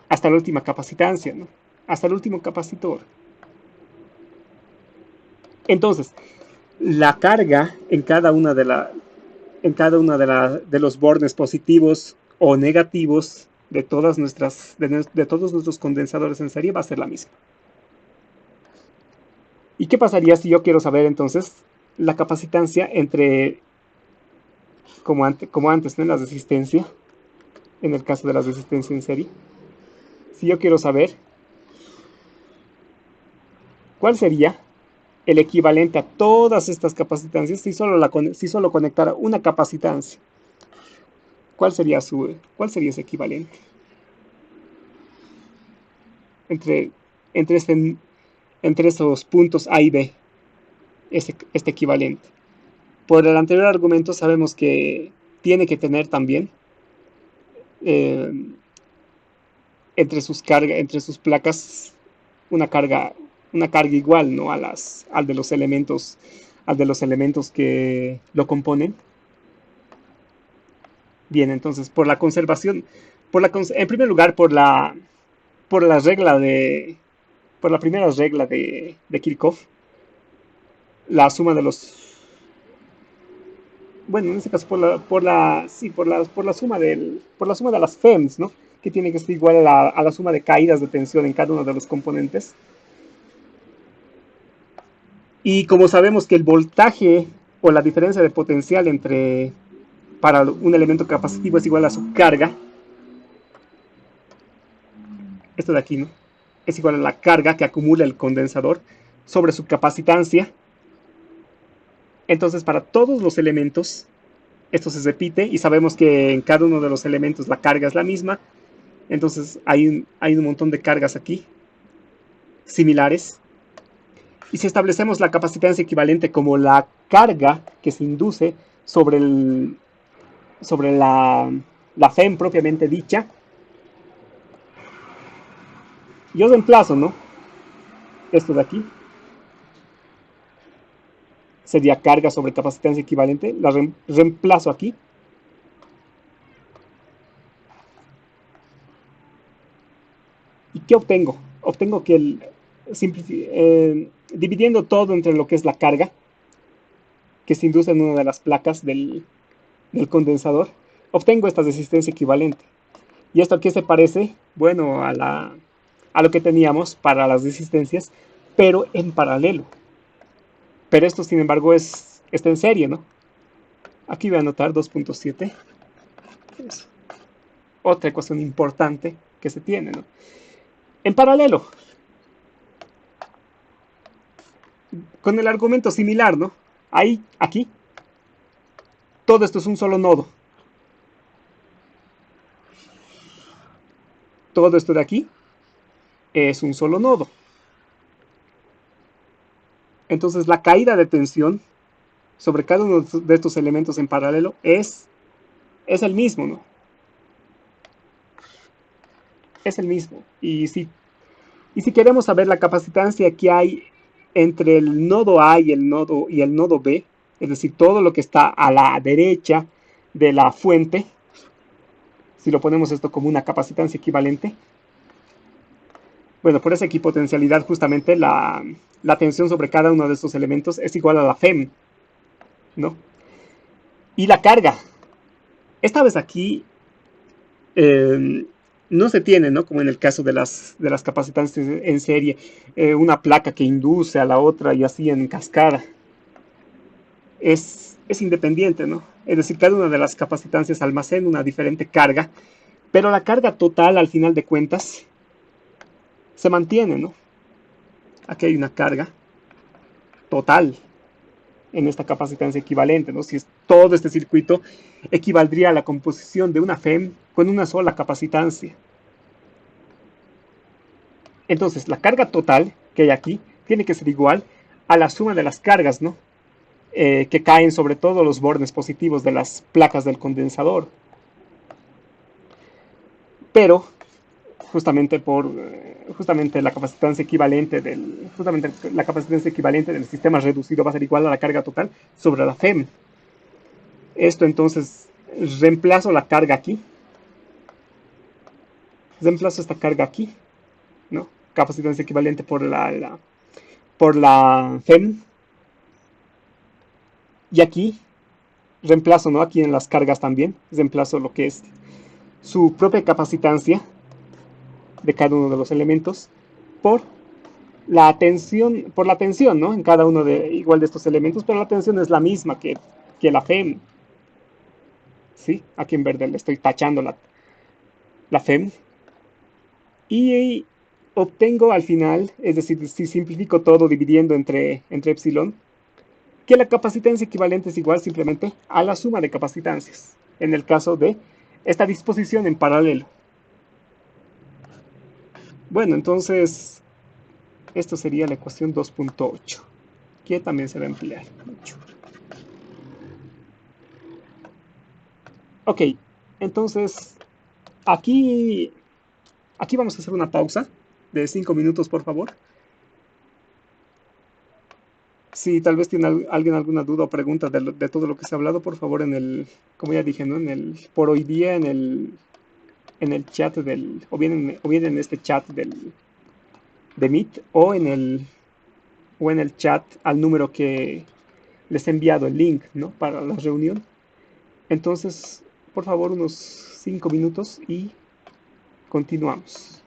hasta la última capacitancia, ¿no? Hasta el último capacitor. Entonces, la carga en cada una de los bornes positivos o negativos de todos nuestros condensadores en serie va a ser la misma. ¿Y qué pasaría si yo quiero saber entonces la capacitancia entre, como antes, ¿no? La resistencia, en el caso de la resistencia en serie? Si yo quiero saber cuál sería el equivalente a todas estas capacitancias si solo conectara una capacitancia, cuál sería ese equivalente entre, entre, este, entre esos puntos A y B, este equivalente? Por el anterior argumento sabemos que tiene que tener también eh, entre sus placas una carga, una carga igual, ¿no? Al de los elementos que lo componen. Bien, entonces, por la conservación, en primer lugar, por la regla por la primera regla de Kirchhoff, la suma de los, bueno, en este caso sí, por la suma de las FEMs, ¿no? Que tiene que ser igual a la suma de caídas de tensión en cada uno de los componentes. Y como sabemos que el voltaje o la diferencia de potencial para un elemento capacitivo es igual a su carga, esto de aquí, ¿no? Es igual a la carga que acumula el condensador sobre su capacitancia. Entonces, para todos los elementos, esto se repite y sabemos que en cada uno de los elementos la carga es la misma. Entonces, hay un montón de cargas aquí, similares. Y si establecemos la capacitancia equivalente como la carga que se induce sobre, sobre la FEM propiamente dicha, yo reemplazo, ¿no? Esto de aquí sería carga sobre capacitancia equivalente, la reemplazo aquí. ¿Y qué obtengo? Obtengo que dividiendo todo entre lo que es la carga que se induce en una de las placas del condensador, obtengo esta resistencia equivalente. ¿Y esto a qué se parece? Bueno, a lo que teníamos para las resistencias, pero en paralelo. Pero esto, sin embargo, está en serie, ¿no? Aquí voy a anotar 2.7. Otra ecuación importante que se tiene, ¿no? En paralelo, con el argumento similar, ¿no? Ahí, aquí, todo esto es un solo nodo. Todo esto de aquí es un solo nodo. Entonces la caída de tensión sobre cada uno de estos elementos en paralelo es el mismo, ¿no? es el mismo. Y si queremos saber la capacitancia que hay entre el nodo A y el nodo B, es decir, todo lo que está a la derecha de la fuente, si lo ponemos esto como una capacitancia equivalente, bueno, por esa equipotencialidad justamente la tensión sobre cada uno de estos elementos es igual a la FEM, ¿no? Y la carga. Esta vez aquí eh, no se tiene, ¿no? Como en el caso de las capacitantes en serie, una placa que induce a la otra y así en cascada. Es independiente, ¿no? Es decir, cada una de las capacitancias almacena una diferente carga, pero la carga total, al final de cuentas, se mantiene, ¿no? Aquí hay una carga total en esta capacitancia equivalente, ¿no? Si es todo este circuito, equivaldría a la composición de una FEM con una sola capacitancia. Entonces, la carga total que hay aquí tiene que ser igual a la suma de las cargas, ¿no? Que caen sobre todo los bordes positivos de las placas del condensador. Pero justamente la capacitancia equivalente del sistema reducido va a ser igual a la carga total sobre la FEM. Esto entonces reemplazo la carga aquí, reemplazo esta carga aquí, ¿no? Capacitancia equivalente por la FEM, y aquí reemplazo, ¿no? Aquí en las cargas también reemplazo lo que es su propia capacitancia de cada uno de los elementos por por la tensión, ¿no? En cada uno igual de estos elementos, pero la tensión es la misma que la FEM, ¿sí? Aquí en verde le estoy tachando la FEM y obtengo al final, es decir, si simplifico todo dividiendo entre epsilon, que la capacitancia equivalente es igual simplemente a la suma de capacitancias, en el caso de esta disposición en paralelo. Bueno, entonces esto sería la ecuación 2.8, que también se va a emplear mucho. Ok, entonces aquí, aquí vamos a hacer una pausa de 5 minutos, por favor. Si tal vez tiene alguien alguna duda o pregunta de todo lo que se ha hablado, por favor, como ya dije, ¿no? Por hoy día, en el chat o bien en este chat de Meet, o en el chat al número que les he enviado el link, ¿no? Para la reunión. Entonces, por favor, unos 5 minutos y continuamos.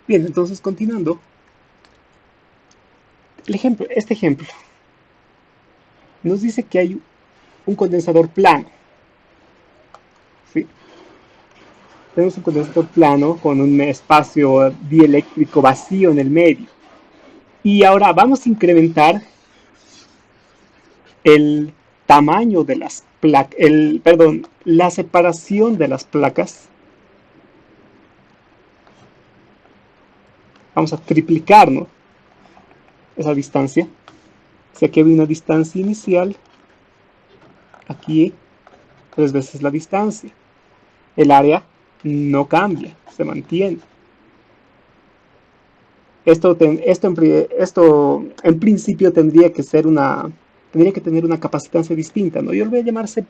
Bien, entonces continuando, este ejemplo nos dice que hay un condensador plano, ¿sí? Tenemos un condensador plano con un espacio dieléctrico vacío en el medio. Y ahora vamos a incrementar el tamaño de las placas, perdón, la separación de las placas. Vamos a triplicar, ¿no?, esa distancia. Si aquí había una distancia inicial, aquí 3 veces la distancia. El área no cambia, se mantiene. Esto en principio tendría que tener una capacitancia distinta, ¿no? Yo lo voy a llamar C'.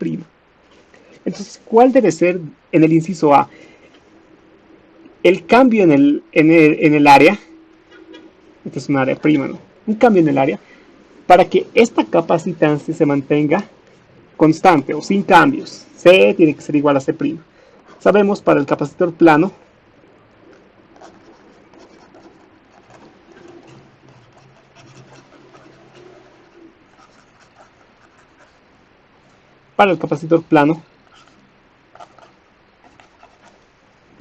Entonces, ¿cuál debe ser en el inciso A? El cambio en el área, esta es un área prima, ¿no? Un cambio en el área, para que esta capacitancia se mantenga constante o sin cambios. C tiene que ser igual a C'. Sabemos para el capacitor plano, para el capacitor plano,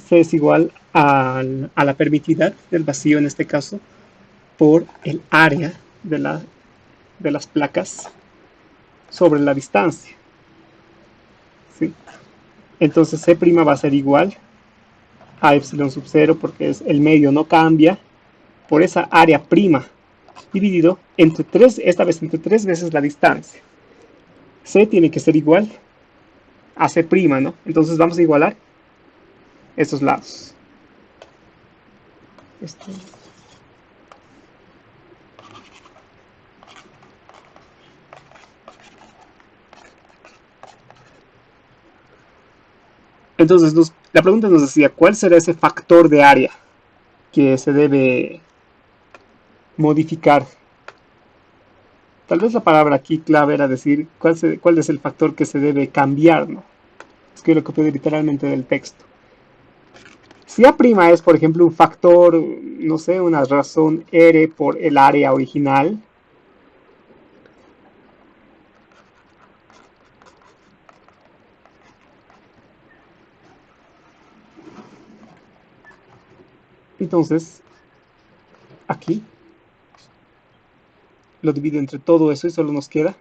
C es igual a la permitividad del vacío en este caso por el área de las placas sobre la distancia, ¿sí? Entonces C' va a ser igual a epsilon sub 0 porque el medio no cambia por esa área prima dividido entre 3, esta vez entre 3 veces la distancia. C tiene que ser igual a C', ¿no? Entonces vamos a igualar estos lados. Esto. Entonces la pregunta nos decía, ¿cuál será ese factor de área que se debe modificar? Tal vez la palabra aquí clave era decir cuál es el factor que se debe cambiar, ¿no? Es que lo copié literalmente del texto. Si A' es, por ejemplo, un factor, no sé, una razón R por el área original, entonces aquí lo divido entre todo eso y solo nos queda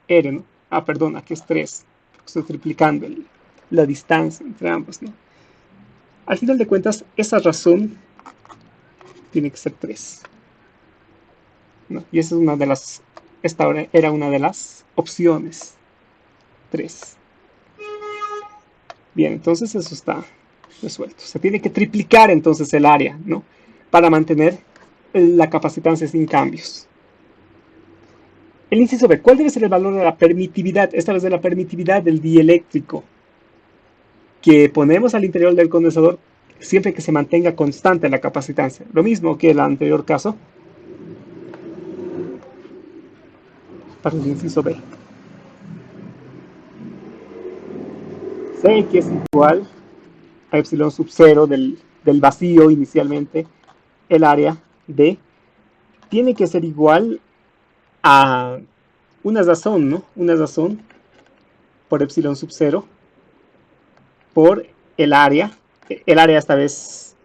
R, ¿no? Ah, perdón, aquí es 3. Estoy triplicando la distancia entre ambos, ¿no? Al final de cuentas, esa razón tiene que ser 3, ¿no? Y esa es una de las, esta era una de las opciones, 3. Bien, entonces eso está resuelto. Se tiene que triplicar entonces el área, ¿no?, para mantener la capacitancia sin cambios. El inciso B, ¿cuál debe ser el valor de la permitividad? Esta vez de la permitividad del dieléctrico que ponemos al interior del condensador siempre que se mantenga constante la capacitancia. Lo mismo que el anterior caso para el inciso B. C que es igual a epsilon sub 0 del vacío inicialmente, el área D tiene que ser igual a una razón, ¿no? Una razón por epsilon sub 0 por el área. El área esta vez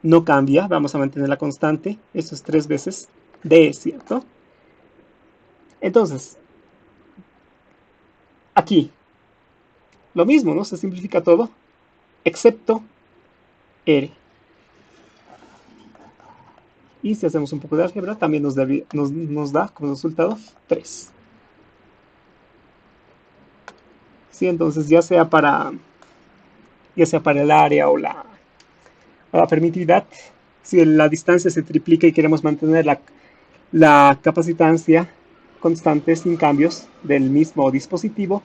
no cambia, vamos a mantener la constante. Eso es 3 veces D, ¿cierto? Entonces, aquí, lo mismo, ¿no? Se simplifica todo, excepto R. Y si hacemos un poco de álgebra, también nos da como resultado 3. ¿Sí? Entonces, ya sea para el área o la permitividad, si la distancia se triplica y queremos mantener la capacitancia constante sin cambios del mismo dispositivo,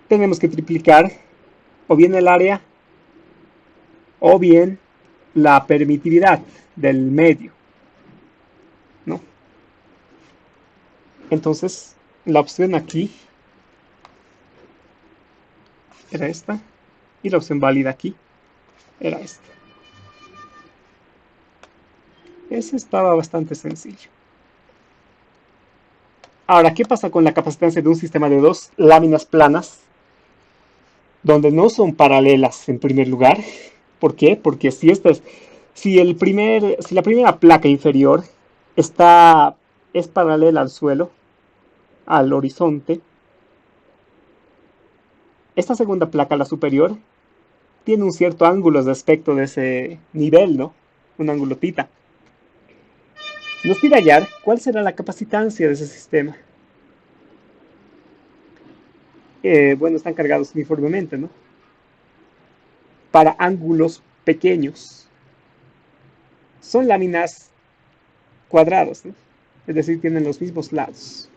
tenemos que triplicar o bien el área o bien la permitividad del medio, ¿no? Entonces, la opción aquí era esta y la opción válida aquí era esta. Ese estaba bastante sencillo. Ahora, ¿qué pasa con la capacitancia de un sistema de dos láminas planas donde no son paralelas en primer lugar? ¿Por qué? Porque si la primera placa inferior es paralela al suelo, al horizonte, esta segunda placa, la superior, tiene un cierto ángulo respecto de ese nivel, ¿no? Un ángulo tita. Nos pide hallar cuál será la capacitancia de ese sistema. Bueno, están cargados uniformemente, ¿no? Para ángulos pequeños. Son láminas cuadradas, ¿no? Es decir, tienen los mismos lados.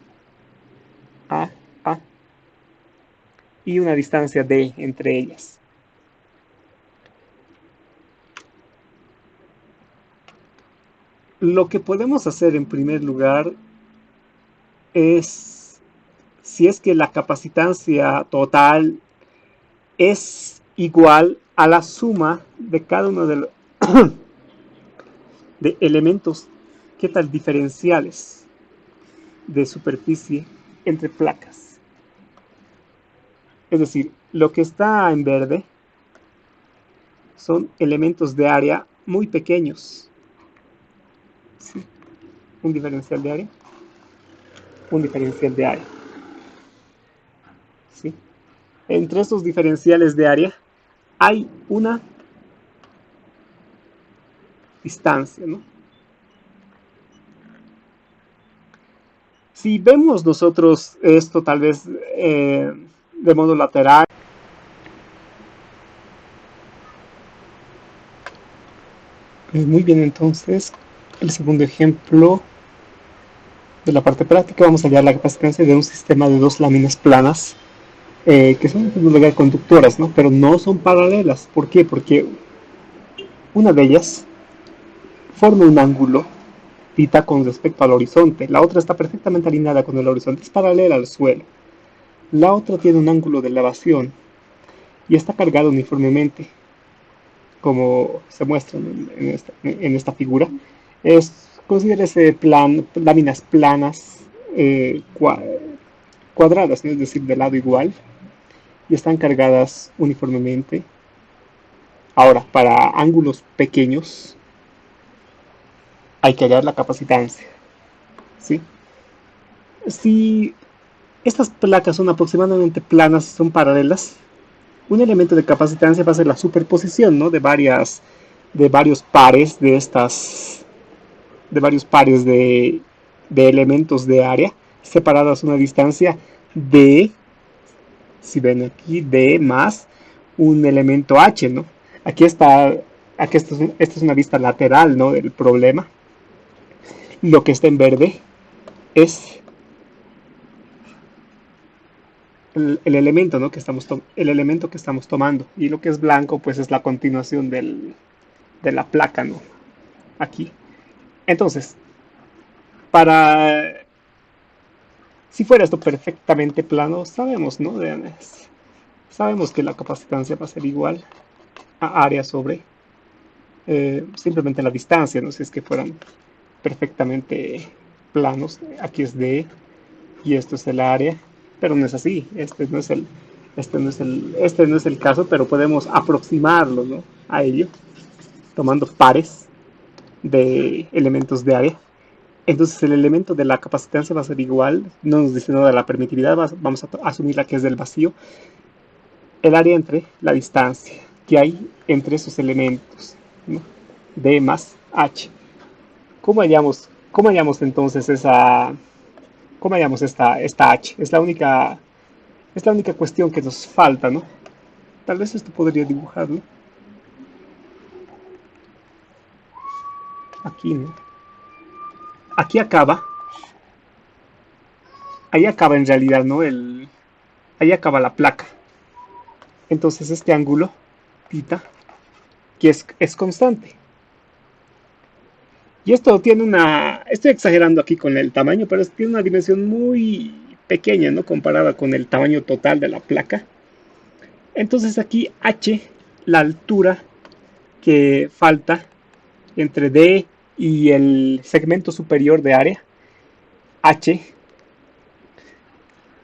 A, A y una distancia D entre ellas. Lo que podemos hacer en primer lugar es, si es que la capacitancia total es igual a la suma de cada uno de los de elementos, ¿qué tal? Diferenciales de superficie entre placas. Es decir, lo que está en verde son elementos de área muy pequeños. ¿Sí? Un diferencial de área. Un diferencial de área. ¿Sí? Entre estos diferenciales de área hay una distancia, ¿no? Si vemos nosotros esto tal vez de modo lateral, muy bien, entonces el segundo ejemplo de la parte práctica vamos a hallar la capacitancia de un sistema de dos láminas planas que son en primer lugar conductoras, ¿no? Pero no son paralelas. ¿Por qué? Porque una de ellas forma un ángulo tita con respecto al horizonte, la otra está perfectamente alineada con el horizonte, es paralela al suelo. La otra tiene un ángulo de elevación y está cargada uniformemente, como se muestra en esta figura. Considérese láminas planas cuadradas, ¿no? Es decir, de lado igual, y están cargadas uniformemente. Ahora, para ángulos pequeños hay que hallar la capacitancia, ¿sí? Si estas placas son aproximadamente planas, son paralelas, un elemento de capacitancia va a ser la superposición, ¿no? De varios pares de elementos de área separadas a una distancia de, si ven aquí, de más un elemento h, ¿no? Aquí está, aquí esta es una vista lateral, ¿no? Del problema. Lo que está en verde es el elemento, ¿no? El elemento que estamos tomando, y lo que es blanco pues es la continuación de la placa, ¿no? Aquí. Entonces, para si fuera esto perfectamente plano, sabemos, ¿no? Sabemos que la capacitancia va a ser igual a área sobre simplemente la distancia, ¿no? Si es que fueran perfectamente planos, aquí es D y esto es el área, pero no es así, este no es el caso, pero podemos aproximarlo, ¿no? A ello, tomando pares de elementos de área. Entonces el elemento de la capacitancia va a ser igual, no nos dice nada de la permitividad, vamos a asumir la que es del vacío, el área entre la distancia que hay entre esos elementos, ¿no? D más H. ¿Cómo hallamos entonces cómo hallamos esta H? Es la única cuestión que nos falta, ¿no? Tal vez esto podría dibujarlo. Aquí, ¿no? Aquí acaba. Ahí acaba en realidad, ¿no? Ahí acaba la placa. Entonces este ángulo, tita, que es constante. Y esto tiene estoy exagerando aquí con el tamaño, pero tiene una dimensión muy pequeña, ¿no? Comparada con el tamaño total de la placa. Entonces aquí h, la altura que falta entre D y el segmento superior de área, H.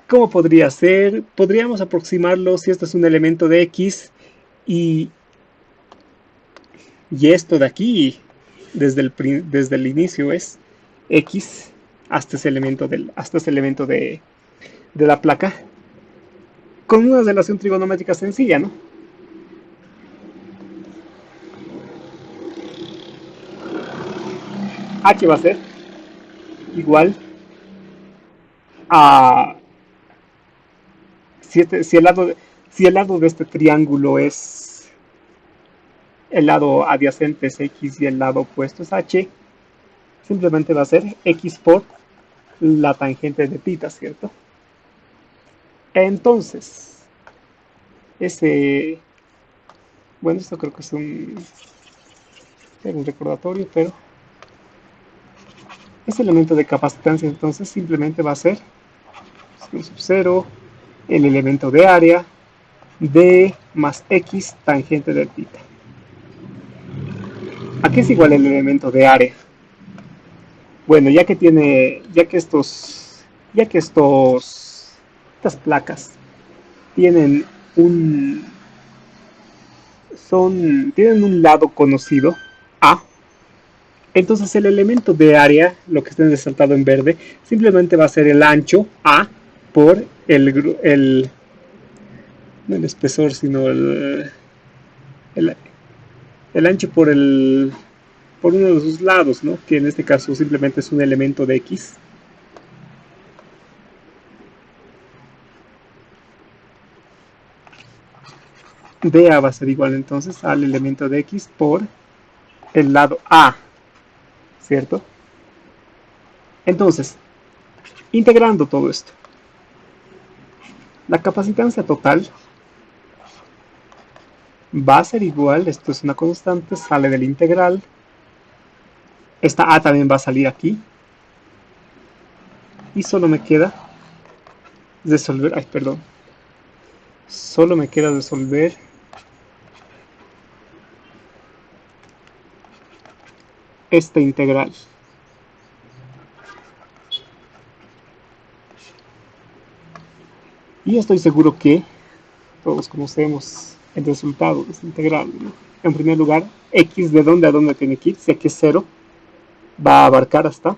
¿Cómo podría ser? Podríamos aproximarlo si esto es un elemento de X y, y esto de aquí, desde el inicio es X hasta ese elemento de la placa, con una relación trigonométrica sencilla, ¿no? H va a ser igual a si si el lado de este triángulo es el lado adyacente es X y el lado opuesto es H, simplemente va a ser X por la tangente de θ, ¿cierto? Entonces, ese, bueno, esto creo que es un recordatorio, pero ese elemento de capacitancia entonces simplemente va a ser sub 0, el elemento de área, D más X tangente de θ. ¿A qué es igual el elemento de área? Bueno, ya que estas placas tienen un, tienen un lado conocido, A, entonces el elemento de área, lo que está resaltado en verde, simplemente va a ser el ancho A por no el espesor, sino el, el ancho por uno de sus lados, ¿no? Que en este caso simplemente es un elemento de X. DA va a ser igual entonces al elemento de X por el lado A, ¿cierto? Entonces, integrando todo esto, la capacitancia total va a ser igual, esto es una constante, sale del integral, esta A también va a salir aquí, y solo me queda resolver, ay, perdón, solo me queda resolver esta integral. Y estoy seguro que todos conocemos el resultado de esta integral, ¿no? En primer lugar, x de dónde a dónde tiene que ir, si aquí es 0, va a abarcar hasta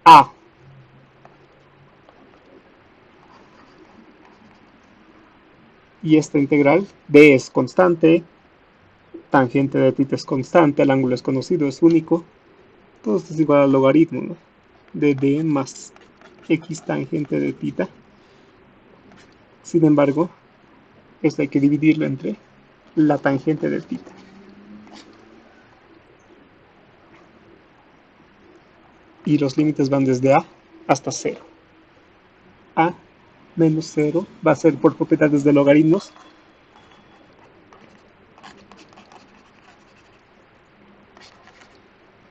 a. Y esta integral, d es constante, tangente de θ es constante, el ángulo es conocido, es único, todo esto es igual al logaritmo, ¿no? De d más x tangente de θ. Sin embargo, esto hay que dividirlo entre la tangente de θ. Y los límites van desde a hasta 0. A menos 0 va a ser por propiedades de logaritmos.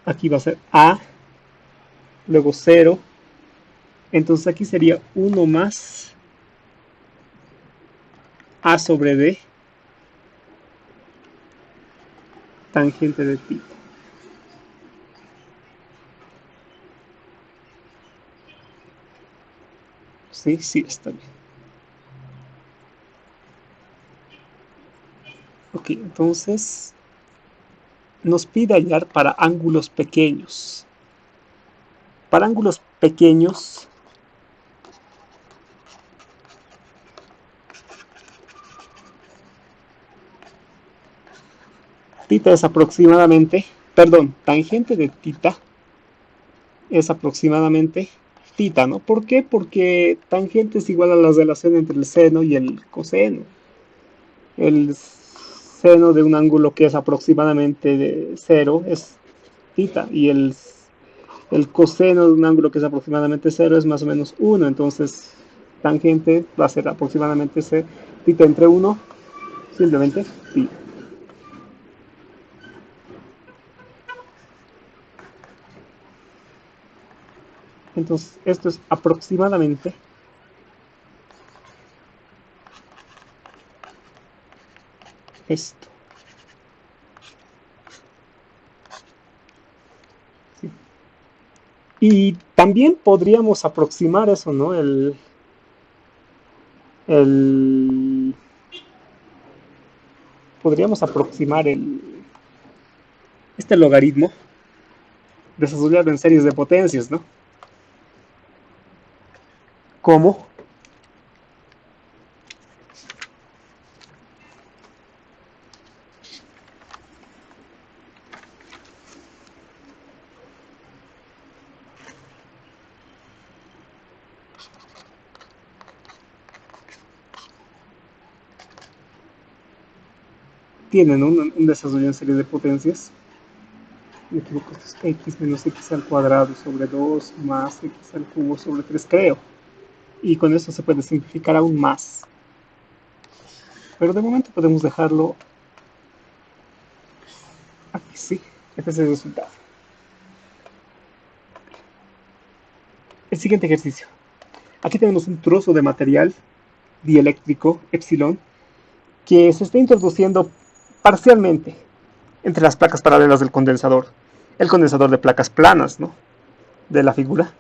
Aquí va a ser a, luego 0. Entonces aquí sería 1 más a sobre d tangente de θ. Sí, sí, está bien. Ok, entonces nos pide hallar para ángulos pequeños. Para ángulos pequeños, θ es aproximadamente, perdón, tangente de θ es aproximadamente θ, ¿no? ¿Por qué? Porque tangente es igual a la relación entre el seno y el coseno. El seno de un ángulo que es aproximadamente de 0 es θ y el coseno de un ángulo que es aproximadamente 0 es más o menos 1. Entonces, tangente va a ser aproximadamente θ entre 1, simplemente pi. Entonces, esto es aproximadamente esto. ¿Sí? Y también podríamos aproximar eso, ¿no? El, podríamos aproximar este logaritmo desarrollado en series de potencias, ¿no? ¿Cómo? Tienen un desarrollo en series de potencias. Me equivoco, esto es x menos x al cuadrado sobre 2 más x al cubo sobre 3, creo. Y con eso se puede simplificar aún más. Pero de momento podemos dejarlo aquí, sí. Este es el resultado. El siguiente ejercicio. Aquí tenemos un trozo de material dieléctrico, epsilon, que se está introduciendo parcialmente entre las placas paralelas del condensador. El condensador de placas planas, ¿no? De la figura.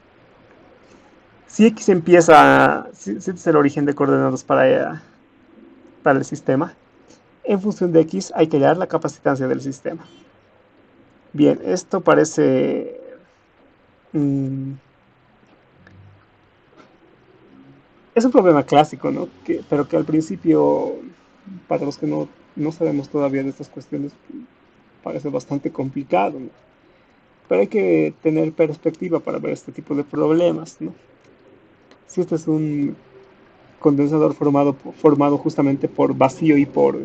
Si X empieza, si este es el origen de coordenadas para el sistema, en función de X hay que hallar la capacitancia del sistema. Bien, esto parece mmm, es un problema clásico, ¿no? Pero que al principio, para los que no sabemos todavía de estas cuestiones, parece bastante complicado, ¿no? Pero hay que tener perspectiva para ver este tipo de problemas, ¿no? Si este es un condensador formado justamente por vacío y por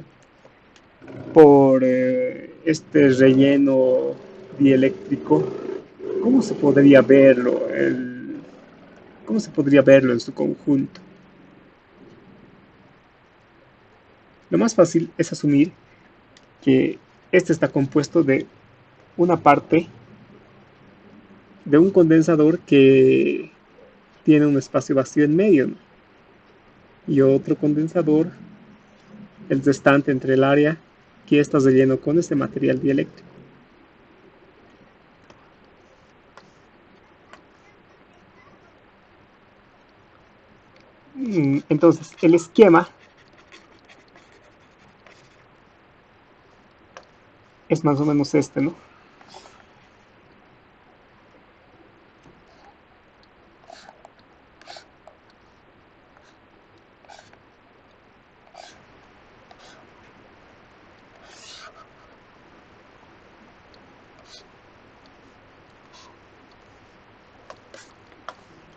este relleno dieléctrico, ¿cómo se podría verlo? ¿Cómo se podría verlo en su conjunto? Lo más fácil es asumir que este está compuesto de una parte de un condensador que tiene un espacio vacío en medio, ¿no? Y otro condensador, el restante entre el área que está relleno con este material dieléctrico. Entonces, el esquema es más o menos este, ¿no?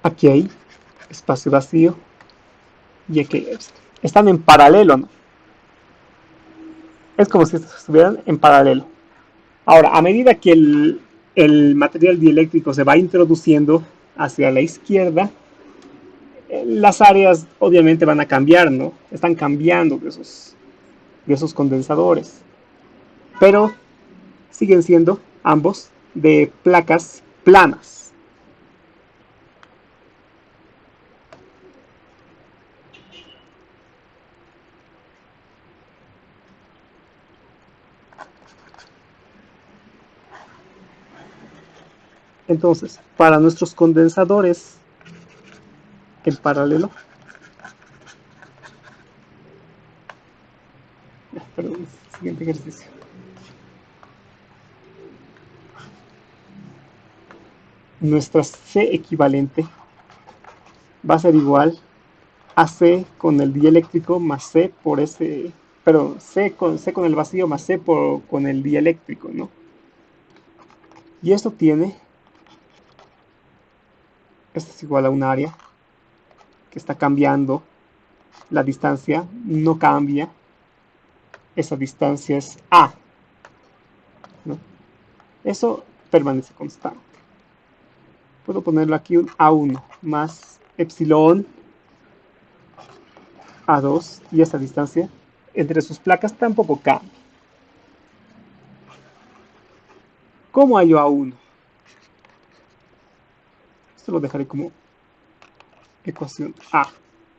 Aquí hay espacio vacío y aquí están en paralelo, ¿no? Es como si estuvieran en paralelo. Ahora, a medida que el material dieléctrico se va introduciendo hacia la izquierda, las áreas obviamente van a cambiar, ¿no? Están cambiando de esos condensadores, pero siguen siendo ambos de placas planas. Entonces, para nuestros condensadores en paralelo, perdón, siguiente ejercicio. Nuestra C equivalente va a ser igual a C con el dieléctrico más C por ese, pero C con el vacío más con el dieléctrico, ¿no? Y esto es igual a un área que está cambiando, la distancia no cambia, esa distancia es A, ¿no? Eso permanece constante. Puedo ponerlo aquí un A1 más epsilon A2 y esa distancia entre sus placas tampoco cambia. ¿Cómo hallo A1? Esto lo dejaré como ecuación A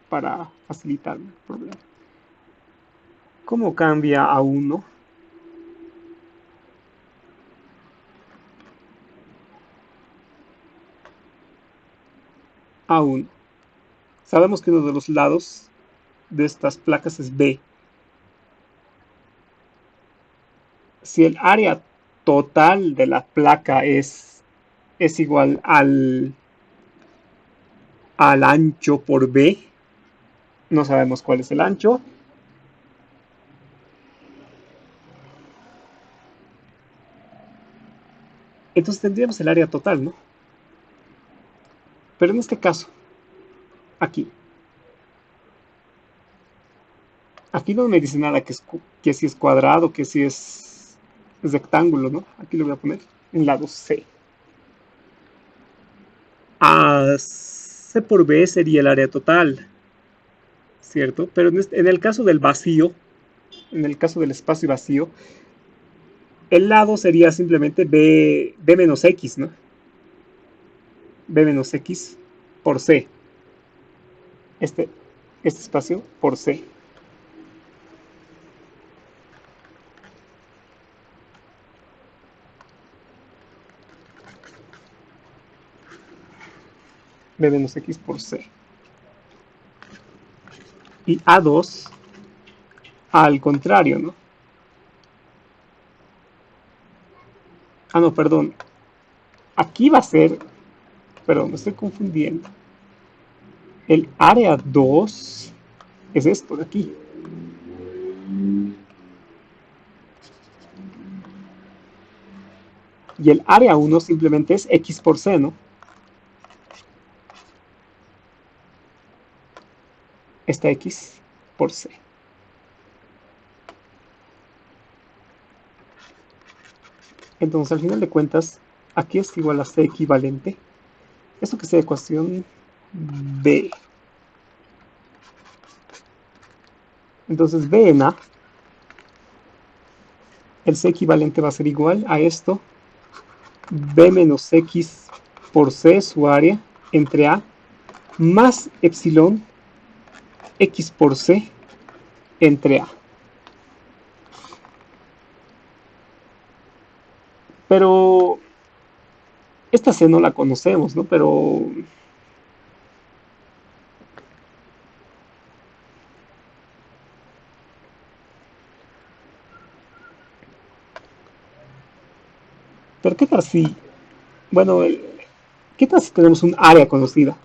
para facilitar el problema. ¿Cómo cambia A1? A1. Sabemos que uno de los lados de estas placas es B. Si el área total de la placa es igual al ancho por B, no sabemos cuál es el ancho, entonces tendríamos el área total, ¿no? Pero en este caso, aquí no me dice nada que si es cuadrado, que si es rectángulo, ¿no? Aquí lo voy a poner en lado C. A C por B sería el área total, ¿cierto? Pero en el caso del vacío, en el caso del espacio vacío, el lado sería simplemente B menos X, ¿no? B menos X por C. Este espacio por C. B menos X por C. Y A2 al contrario, ¿no? Ah, no, perdón. Aquí va a ser, pero me estoy confundiendo. El área 2 es esto de aquí. Y el área 1 simplemente es X por C, ¿no? Esta X por C. Entonces, al final de cuentas, aquí es igual a C equivalente. Esto que sea ecuación B. Entonces, B en A, el C equivalente va a ser igual a esto. B menos X por C, su área, entre A, más epsilon X por C entre A. Pero esta C no la conocemos, ¿no? Pero ¿qué tal si, bueno, ¿qué tal si tenemos un área conocida?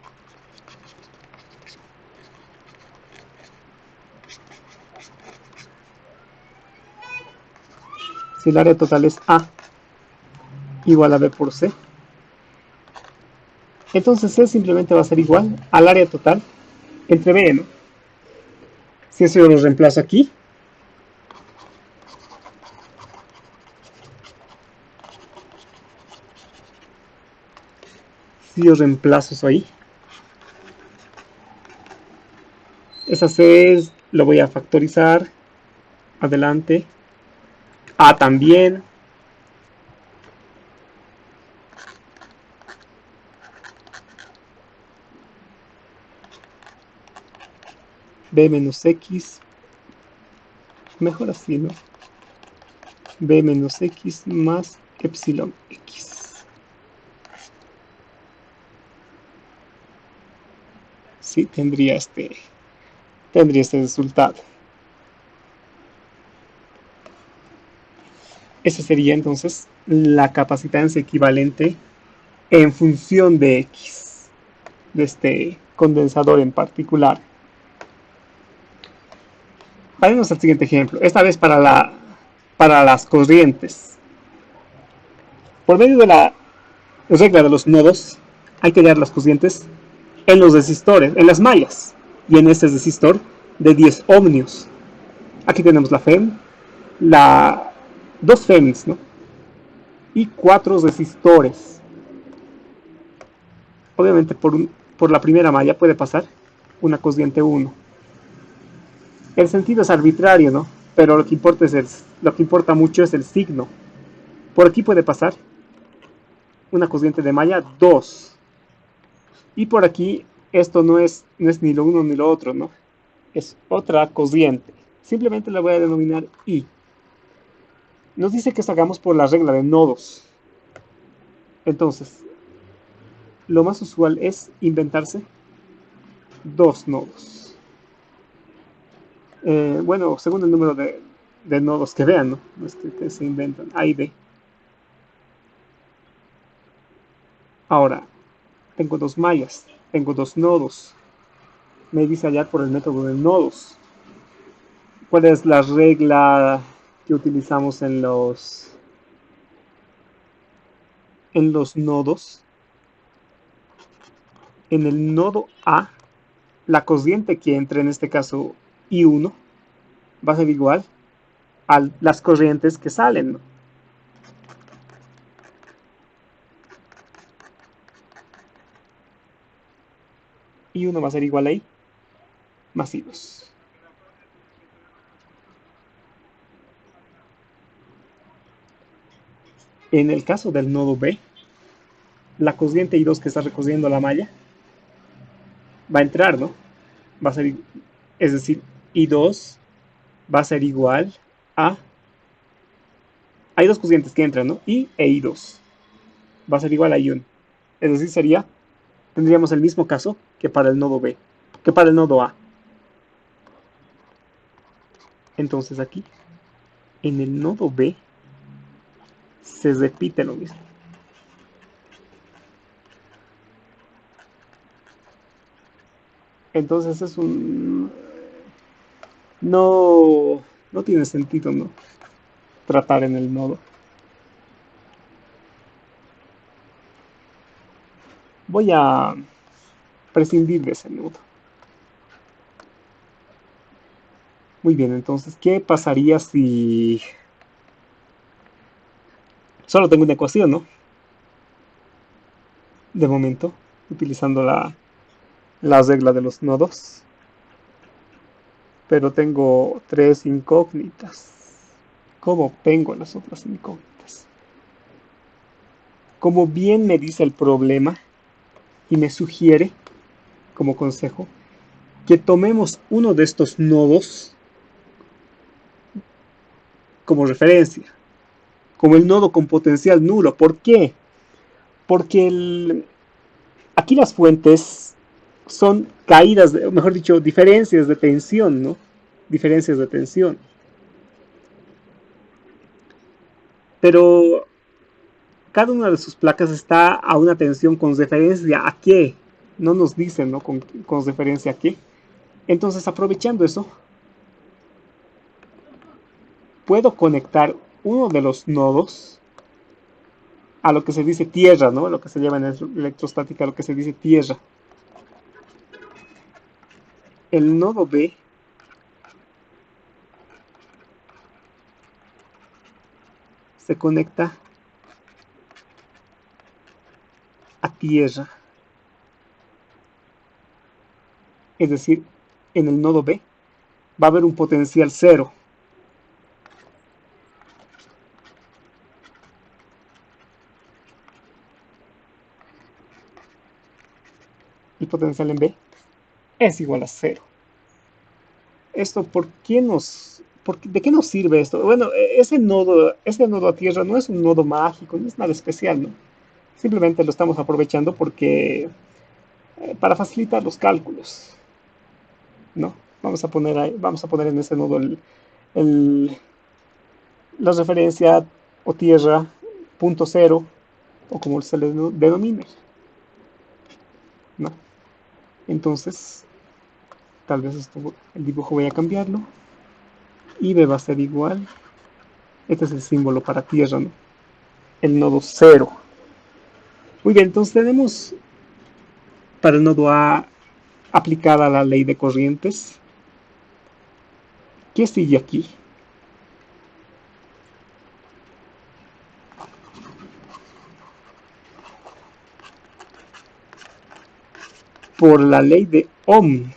Si el área total es A igual a B por C, entonces C simplemente va a ser igual al área total entre B, ¿no? Si eso yo lo reemplazo aquí, si yo reemplazo eso ahí, esa C lo voy a factorizar, adelante, A también, B menos X, mejor así, ¿no? B menos X más epsilon X. Sí, tendría este resultado. Esa sería entonces la capacitancia equivalente en función de X, de este condensador en particular. Vamos al siguiente ejemplo, esta vez para las corrientes. Por medio de la regla de los nodos, hay que hallar las corrientes en los resistores, en las mallas, y en este resistor de 10 ohmios. Aquí tenemos la FEM, dos FEMs, ¿no? Y 4 resistores. Obviamente por la primera malla puede pasar una corriente 1. El sentido es arbitrario, ¿no? Pero lo que importa mucho es el signo. Por aquí puede pasar una corriente de malla 2. Y por aquí esto no es ni lo uno ni lo otro, ¿no? Es otra corriente. Simplemente la voy a denominar I. Nos dice que esto hagamos por la regla de nodos. Entonces, lo más usual es inventarse dos nodos. Bueno, según el número de nodos que vean, ¿no? Que se inventan, A y B. Ahora, tengo dos mallas, tengo dos nodos. Me dice hallar por el método de nodos. ¿Cuál es la regla que utilizamos en los nodos? En el nodo A, la corriente que entre, en este caso I1, va a ser igual a las corrientes que salen, ¿no? I1 va a ser igual a I más I2. En el caso del nodo B, la corriente I2 que está recorriendo la malla va a entrar, ¿no? Va a ser, es decir, I2 va a ser igual a... Hay dos corrientes que entran, ¿no? I e I2. Va a ser igual a I1. Es decir, tendríamos el mismo caso que para el nodo B, que para el nodo A. Entonces aquí, en el nodo B, se repite lo mismo. Entonces es un... No, no tiene sentido, ¿no? Tratar en el nodo. Voy a prescindir de ese nodo. Muy bien, entonces, ¿qué pasaría si solo tengo una ecuación, ¿no? De momento, utilizando la regla de los nodos, pero tengo tres incógnitas. ¿Cómo tengo las otras incógnitas? Como bien me dice el problema y me sugiere, como consejo, que tomemos uno de estos nodos como referencia, como el nodo con potencial nulo. ¿Por qué? Porque aquí las fuentes son caídas, mejor dicho, diferencias de tensión, ¿no? Diferencias de tensión. Pero cada una de sus placas está a una tensión con referencia a qué. No nos dicen, ¿no? Con referencia a qué. Entonces, aprovechando eso, puedo conectar uno de los nodos a lo que se dice tierra, ¿no? Lo que se llama en electrostática, lo que se dice tierra. El nodo B se conecta a tierra. Es decir, en el nodo B va a haber un potencial cero. El potencial en B es igual a cero. ¿Esto de qué nos sirve esto? Bueno, ese nodo a tierra no es un nodo mágico, no es nada especial, ¿no? Simplemente lo estamos aprovechando porque para facilitar los cálculos, ¿no? Vamos a poner en ese nodo el- la referencia o tierra punto cero o como se le denomine, ¿no? Entonces, tal vez el dibujo voy a cambiarlo y B va a ser igual. Este es el símbolo para tierra, ¿no? El nodo cero. Muy bien, entonces tenemos para el nodo A aplicada la ley de corrientes. ¿Qué sigue aquí? Por la ley de Ohm,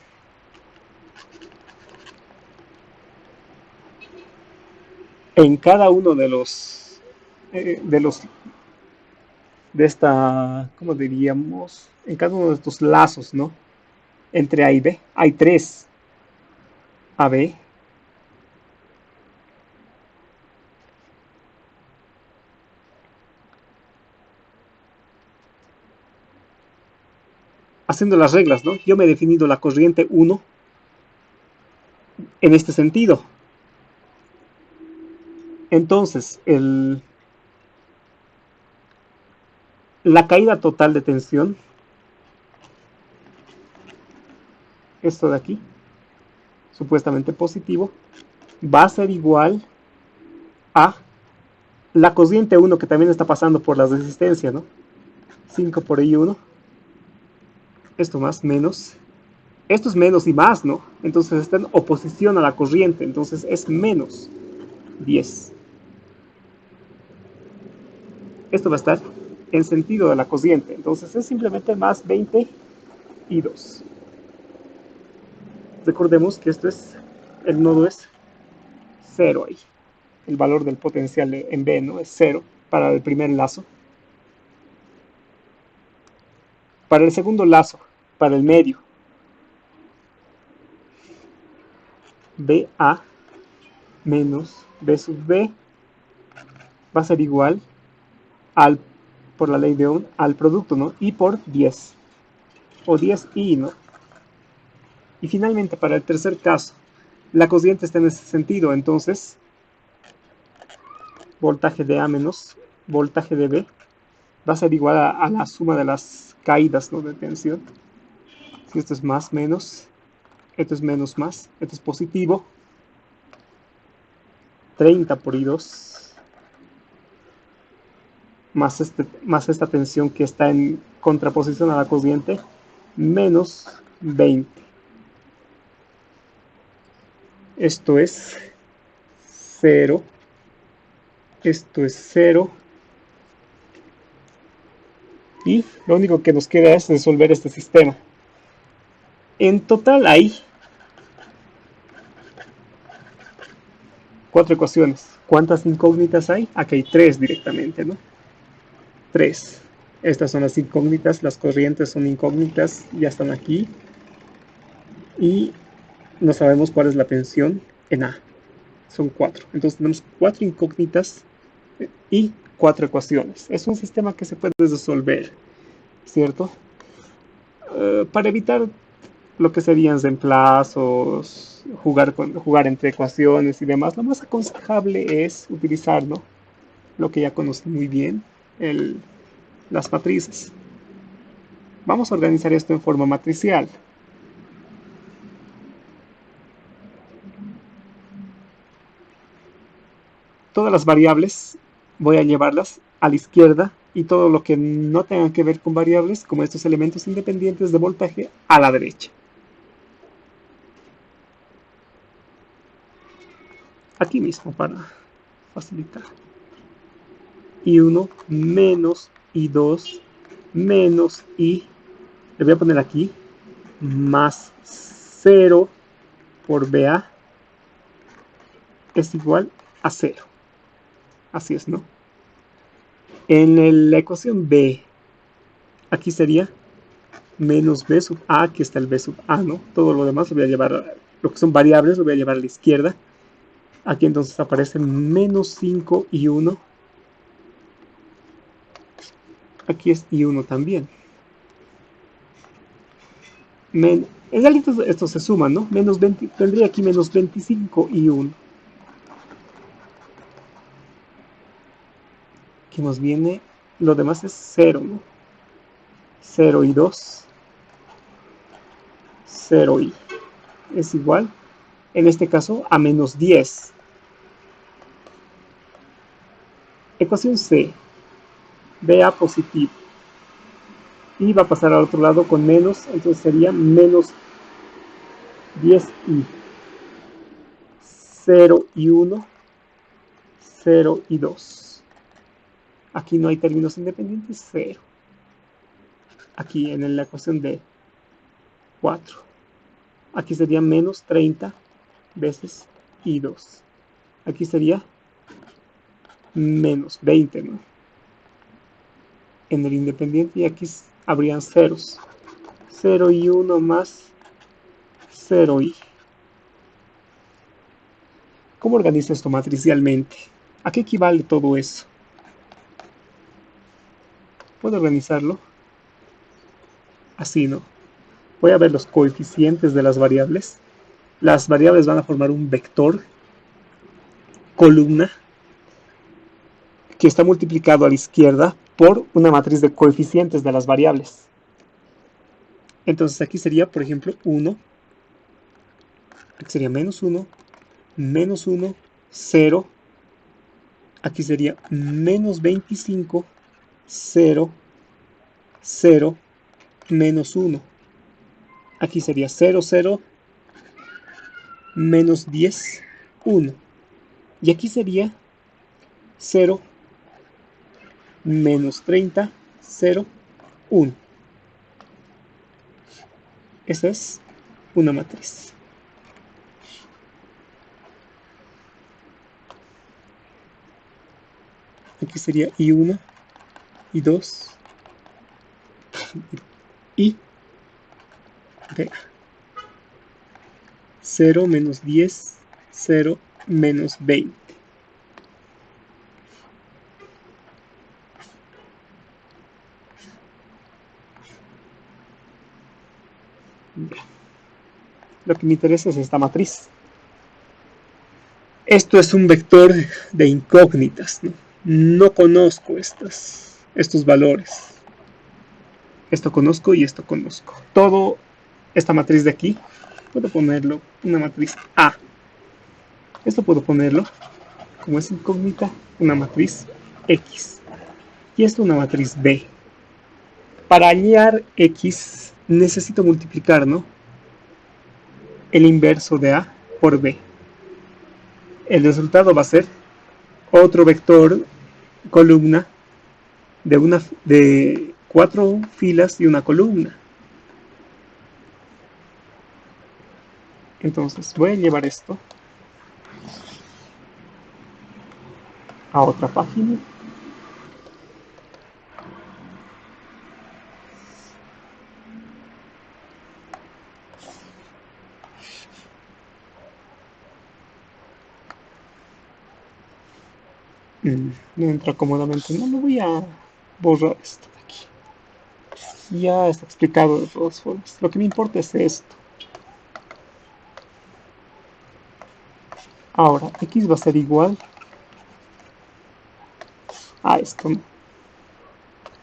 en cada uno de los de esta, ¿cómo diríamos? En cada uno de estos lazos, ¿no? Entre A y B. Hay tres. A, B. haciendo las reglas, ¿no? Yo me he definido la corriente 1 en este sentido. Entonces, la caída total de tensión, esto de aquí, supuestamente positivo, va a ser igual a la corriente 1 que también está pasando por la resistencia, ¿no? 5 por I1, esto más, menos, esto es menos y más, ¿no? Entonces está en oposición a la corriente, entonces es menos 10. Esto va a estar en sentido de la corriente, entonces es simplemente más 20 y 2. Recordemos que esto es, el nodo es 0 ahí. El valor del potencial en B, ¿no? Es 0 para el primer lazo. Para el segundo lazo, para el medio, BA menos B sub B va a ser igual al, por la ley de Ohm, al producto, ¿no? I por 10, o 10I, ¿no? Y finalmente, para el tercer caso, la corriente está en ese sentido, entonces, voltaje de A menos voltaje de B va a ser igual a la suma de las caídas, ¿no? De tensión. Si esto es más, menos, esto es menos, más, esto es positivo, 30 por I2, más esta tensión que está en contraposición a la corriente, menos 20. Esto es 0, esto es 0, y lo único que nos queda es resolver este sistema. En total hay 4 ecuaciones. ¿Cuántas incógnitas hay? Aquí hay 3 directamente, ¿no? 3. Estas son las incógnitas, las corrientes son incógnitas, ya están aquí. Y no sabemos cuál es la tensión en A. Son 4. Entonces tenemos 4 incógnitas y 4 ecuaciones. Es un sistema que se puede resolver, ¿cierto? Para evitar lo que serían reemplazos, jugar entre ecuaciones y demás, lo más aconsejable es utilizar, ¿no? Lo que ya conocí muy bien, las matrices. Vamos a organizar esto en forma matricial. Todas las variables voy a llevarlas a la izquierda y todo lo que no tenga que ver con variables, como estos elementos independientes de voltaje, a la derecha. Aquí mismo para facilitar. I1 menos I2 menos I, le voy a poner aquí, más 0 por BA es igual a 0. Así es, ¿no? En la ecuación B, aquí sería menos B sub A, aquí está el B sub A, ¿no? Todo lo demás lo voy a llevar, lo que son variables, lo voy a llevar a la izquierda. Aquí entonces aparece menos 5 y 1. Aquí es I1 también. En realidad esto se suma, ¿no? Menos 20, tendría aquí menos 25 y 1. Que nos viene, lo demás es 0, ¿no? 0 y 2, 0 y es igual, en este caso, a menos 10. Ecuación C, BA positivo. Y va a pasar al otro lado con menos, entonces sería menos 10i. 0 y 1, 0 y 2. Aquí no hay términos independientes, 0. Aquí en la ecuación de 4. Aquí sería menos 30 veces i2. Aquí sería menos 20, ¿no? En el independiente, y aquí habrían ceros. 0 y 1 más 0 y. ¿Cómo organizo esto matricialmente? ¿A qué equivale todo eso? Puedo organizarlo así, ¿no? Voy a ver los coeficientes de las variables. Las variables van a formar un vector columna que está multiplicado a la izquierda por una matriz de coeficientes de las variables. Entonces aquí sería, por ejemplo, 1, aquí sería menos 1, 0, aquí sería menos 25, 0, 0, menos 1. Aquí sería 0, 0, menos 10, 1. Y aquí sería 0, menos 30, 0, 1. Esa es una matriz. Aquí sería I1, I2, I de 0, menos 10, 0, menos 20. Lo que me interesa es esta matriz. Esto es un vector de incógnitas, ¿no? No conozco estos valores. Esto conozco y esto conozco. Todo esta matriz de aquí, puedo ponerlo una matriz A. Esto puedo ponerlo, como es incógnita, una matriz X. Y esto una matriz B. Para hallar X necesito multiplicar, ¿no?, el inverso de A por B. El resultado va a ser otro vector columna de 4 filas y una columna. Entonces voy a llevar esto a otra página. No entra cómodamente. No, lo voy a borrar esto de aquí. Ya está explicado de todas formas. Lo que me importa es esto. Ahora, X va a ser igual a esto, ¿no?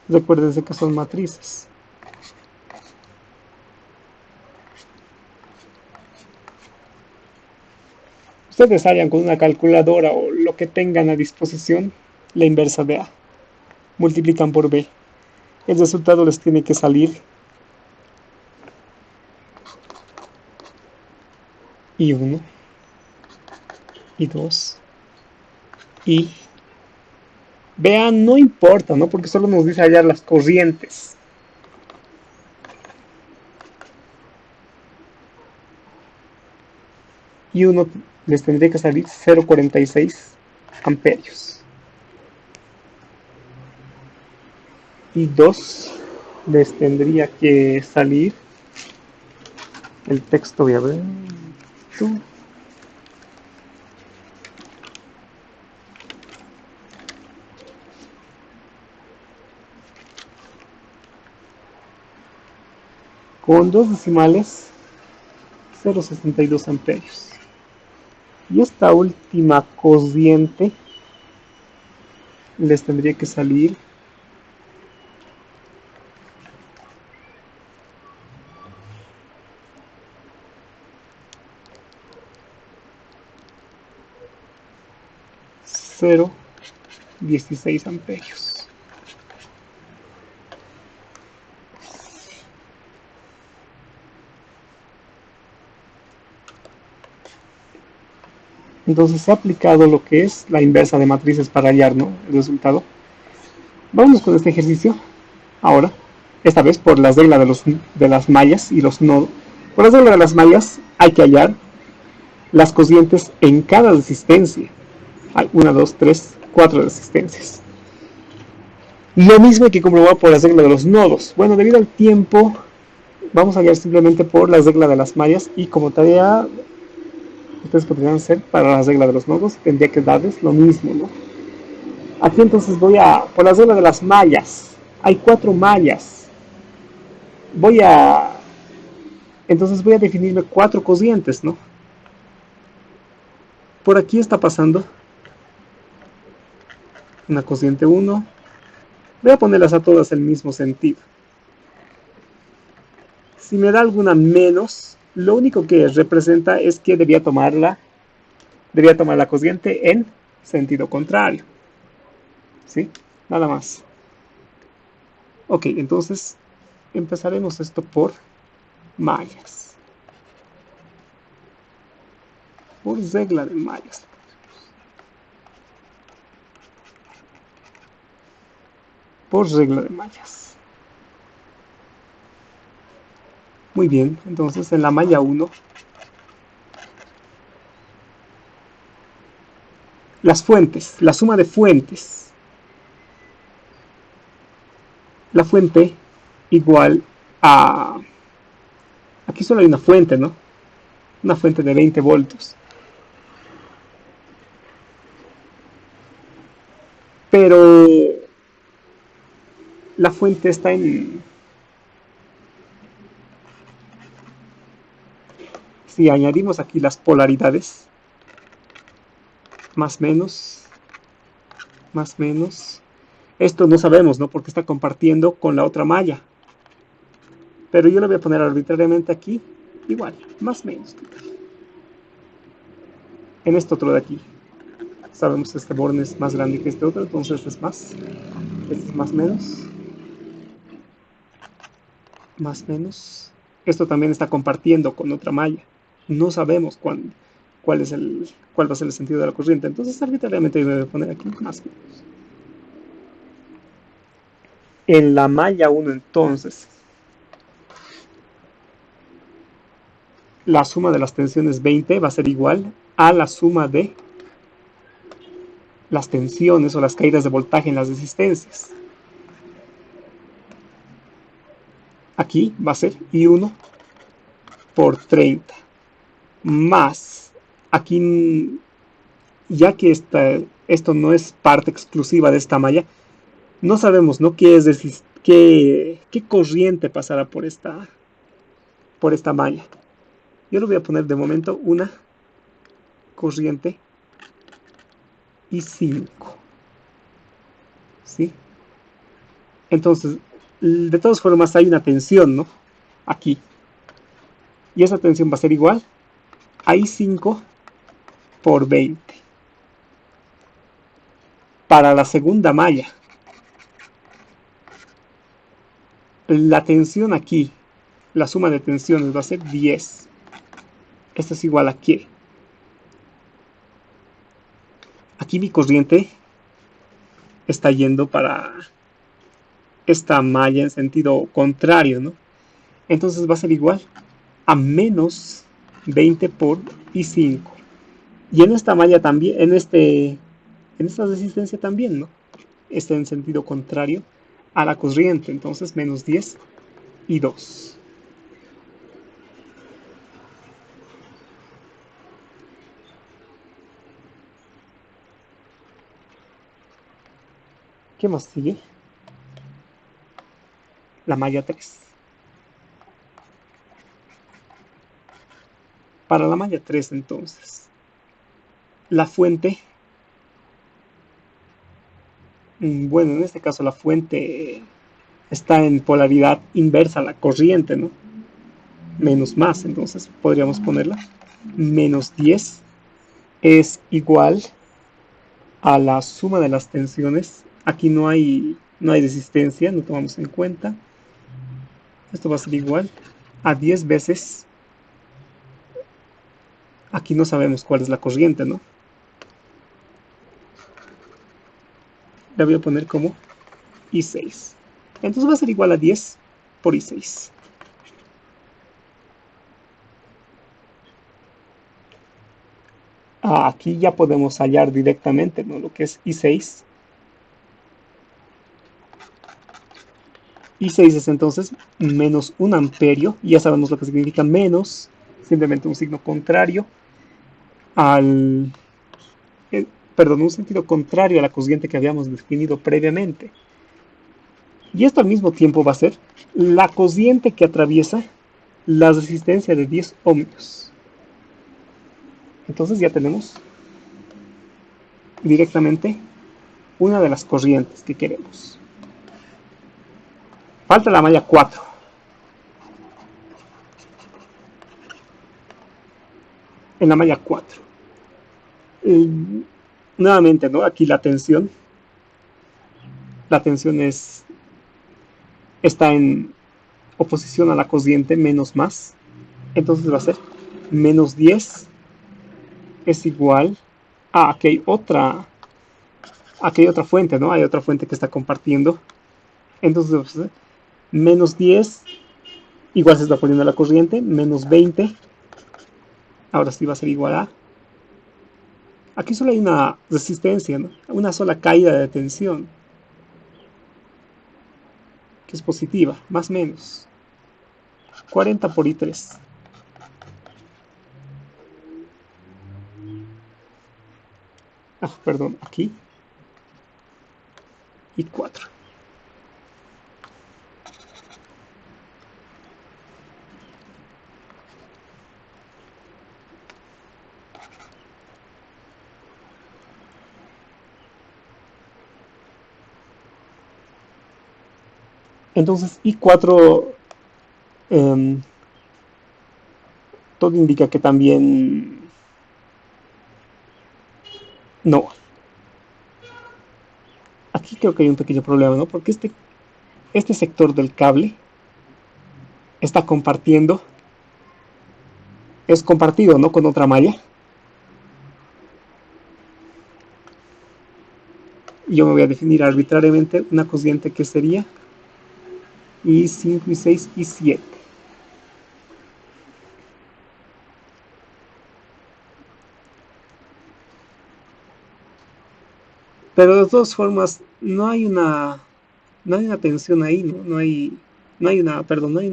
Recuérdense que son matrices. Ustedes hayan con una calculadora o lo que tengan a disposición la inversa de A. Multiplican por B. El resultado les tiene que salir I1, I2, I. Vean, no importa, ¿no? Porque solo nos dice hallar las corrientes. I1 les tendría que salir 0,46 amperios. I2 les tendría que salir, el texto voy a ver, con 2 decimales, 0,62 amperios. Y esta última corriente les tendría que salir 0,16 amperios. Entonces se ha aplicado lo que es la inversa de matrices para hallar, ¿no?, el resultado. Vamos con este ejercicio ahora, esta vez por las reglas de las mallas y los nodos. Por las reglas de las mallas hay que hallar las cocientes en cada resistencia. Hay 1, 2, 3, 4 resistencias. Lo mismo hay que comprobar por las reglas de los nodos. Bueno, debido al tiempo, vamos a hallar simplemente por las reglas de las mallas y como tarea ustedes podrían hacer para la regla de los nodos, tendría que darles lo mismo, ¿no? Aquí entonces voy a, por la regla de las mallas, hay 4 mallas. Voy a Entonces voy a definirme 4 corrientes, ¿no? Por aquí está pasando una corriente 1. Voy a ponerlas a todas el mismo sentido. Si me da alguna menos, lo único que representa es que debía tomar la corriente en sentido contrario. ¿Sí? Nada más. Ok, entonces empezaremos esto por mallas. Por regla de mallas. Por regla de mallas. Muy bien, entonces en la malla 1, las fuentes, la suma de fuentes. La fuente igual a... Aquí solo hay una fuente, ¿no? Una fuente de 20 voltios. Pero la fuente está en... Si añadimos aquí las polaridades, más menos, más menos. Esto no sabemos, ¿no? Porque está compartiendo con la otra malla. Pero yo lo voy a poner arbitrariamente aquí, igual, más menos. En este otro de aquí. Sabemos que este borne es más grande que este otro, entonces este es más. Este es más menos. Más menos. Esto también está compartiendo con otra malla. No sabemos cuál va a ser el sentido de la corriente. Entonces arbitrariamente yo voy a poner aquí más menos. En la malla 1 entonces, la suma de las tensiones 20 va a ser igual a la suma de las tensiones o las caídas de voltaje en las resistencias. Aquí va a ser I1 por 30 más, aquí ya que esto no es parte exclusiva de esta malla, no sabemos, ¿no? Qué corriente pasará por esta malla. Yo le voy a poner de momento una corriente I5. ¿Sí? Entonces, de todas formas hay una tensión, ¿no? Aquí. Y esa tensión va a ser igual a I5 por 20. Para la segunda malla, la tensión aquí, la suma de tensiones va a ser 10. Esto es igual a ¿qué? Aquí mi corriente está yendo para esta malla en sentido contrario, ¿no? Entonces va a ser igual a menos 20 por I5. Y en esta malla también, en esta resistencia también, ¿no? Está en sentido contrario a la corriente, entonces menos 10 y 2. ¿Qué más sigue? La malla 3. Para la malla 3 entonces, la fuente, bueno, en este caso la fuente está en polaridad inversa a la corriente, ¿no? Menos más, entonces podríamos ponerla. Menos 10 es igual a la suma de las tensiones. Aquí no hay resistencia, no tomamos en cuenta. Esto va a ser igual a 10 veces. Aquí no sabemos cuál es la corriente, ¿no? La voy a poner como I6. Entonces va a ser igual a 10 por I6. Aquí ya podemos hallar directamente, ¿no? Lo que es I6. I6 es entonces menos 1 amperio. Ya sabemos lo que significa menos. Simplemente un signo contrario al... perdón, un sentido contrario a la corriente que habíamos definido previamente. Y esto al mismo tiempo va a ser la corriente que atraviesa la resistencia de 10 ohmios. Entonces ya tenemos directamente una de las corrientes que queremos. Falta la malla 4. En la malla 4. Eh, nuevamente, ¿no? Aquí la tensión está en oposición a la corriente menos más. Entonces va a ser menos 10 es igual a aquí hay otra fuente, ¿no? Hay otra fuente que está compartiendo. Entonces, menos 10 igual se está poniendo la corriente, menos 20, ahora sí va a ser igual a... Aquí solo hay una resistencia, ¿no? Una sola caída de tensión, que es positiva, más o menos. 40 por I3. Perdón, aquí. I4. Entonces, I4, todo indica que también no. Aquí creo que hay un pequeño problema, ¿no? Porque este sector del cable está compartiendo, es compartido, ¿no? Con otra malla. Y yo me voy a definir arbitrariamente una corriente que sería I5, I6, I7. Pero de todas formas, no hay una tensión ahí, ¿no? No hay una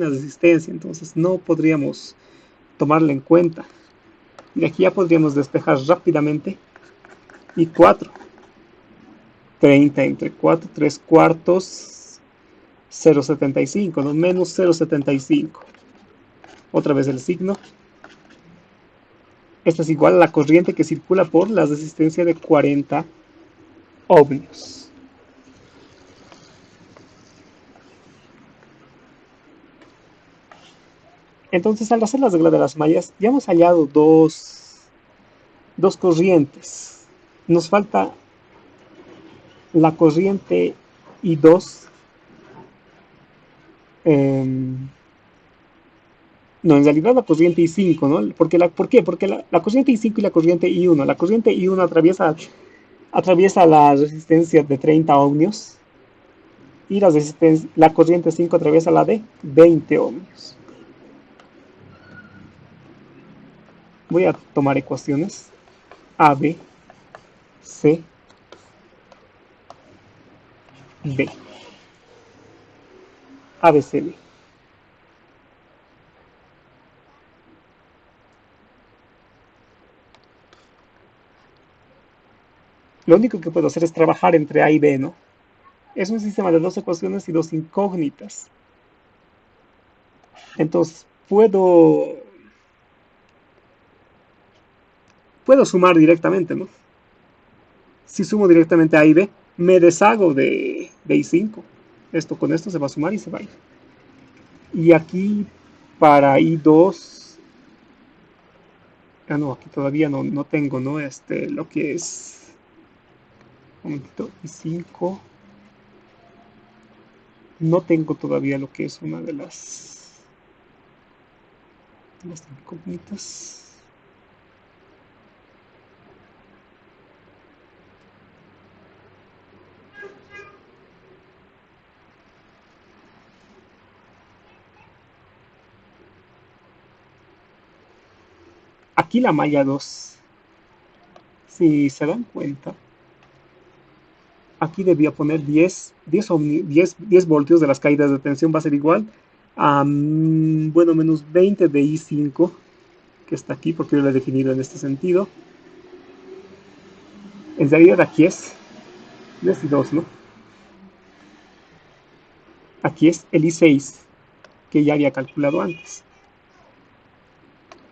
resistencia, entonces no podríamos tomarla en cuenta. Y aquí ya podríamos despejar rápidamente. Y 4, 30 entre 4, 3 cuartos, 0,75, ¿no? Menos 0,75. Otra vez el signo. Esta es igual a la corriente que circula por la resistencia de 40 ohmios. Entonces, al hacer la regla de las mallas, ya hemos hallado dos corrientes. Nos falta la corriente I2. No, en realidad la corriente I5, ¿no? ¿Por qué? Porque la corriente I5 y la corriente I1. La corriente I1 atraviesa la resistencia de 30 ohmios y la corriente 5 atraviesa la de 20 ohmios. Voy a tomar ecuaciones. A, B, C, B. A, B, C, B. Lo único que puedo hacer es trabajar entre A y B, ¿no? Es un sistema de dos ecuaciones y dos incógnitas. Entonces, puedo sumar directamente, ¿no? Si sumo directamente A y B, me deshago de I5. Esto con esto se va a sumar y se va a ir. Y aquí para I2, no, aquí todavía no tengo, ¿no? Lo que es, un momentito, I5, no tengo todavía lo que es una de las incógnitas. Aquí la malla 2, si se dan cuenta, aquí debía poner 10 voltios de las caídas de tensión, va a ser igual a, bueno, menos 20 de I5, que está aquí porque yo lo he definido en este sentido. En realidad aquí es I2, ¿no? Aquí es el I6, que ya había calculado antes.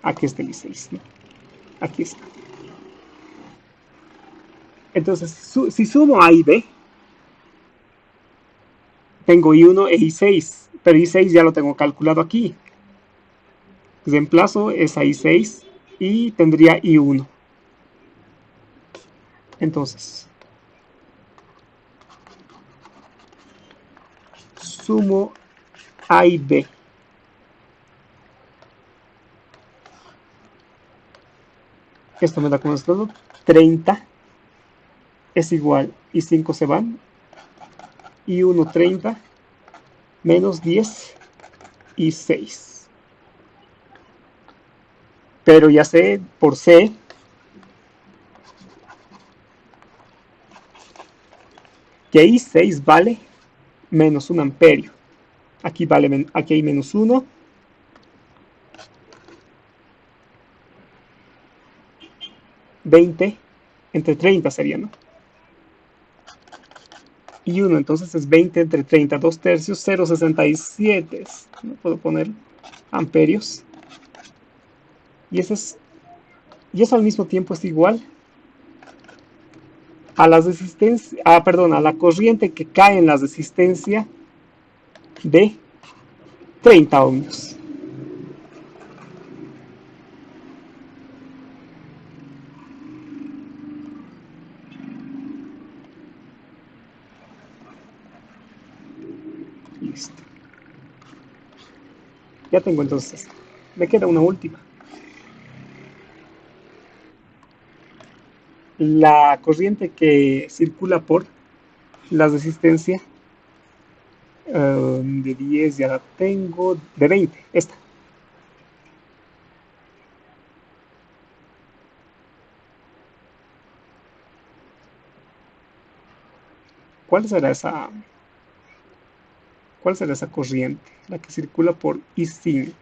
Aquí está el I6, ¿no? Aquí está. Entonces, si sumo A y B, tengo I1 e I6, pero I6 ya lo tengo calculado aquí. Reemplazo esa I6 y tendría I1. Entonces, sumo A y B. Esto me da como resultado 30 es igual, y 5 se van, y 1 30 menos 10 y 6. Pero ya sé por C que I 6 vale menos 1 amperio. Aquí, aquí hay menos 1. 20 entre 30 sería, ¿no? Y 1, entonces es 20 entre 30, 2 tercios, 0,67. No puedo poner amperios. Y y eso al mismo tiempo es igual a las resistencias, perdón, a la corriente que cae en la resistencia de 30 ohmios. Listo. Ya tengo entonces. Me queda una última. La corriente que circula por la resistencia de 10 ya la tengo, de 20, esta. ¿Cuál será esa, ¿Cuál será esa corriente? La que circula por I5.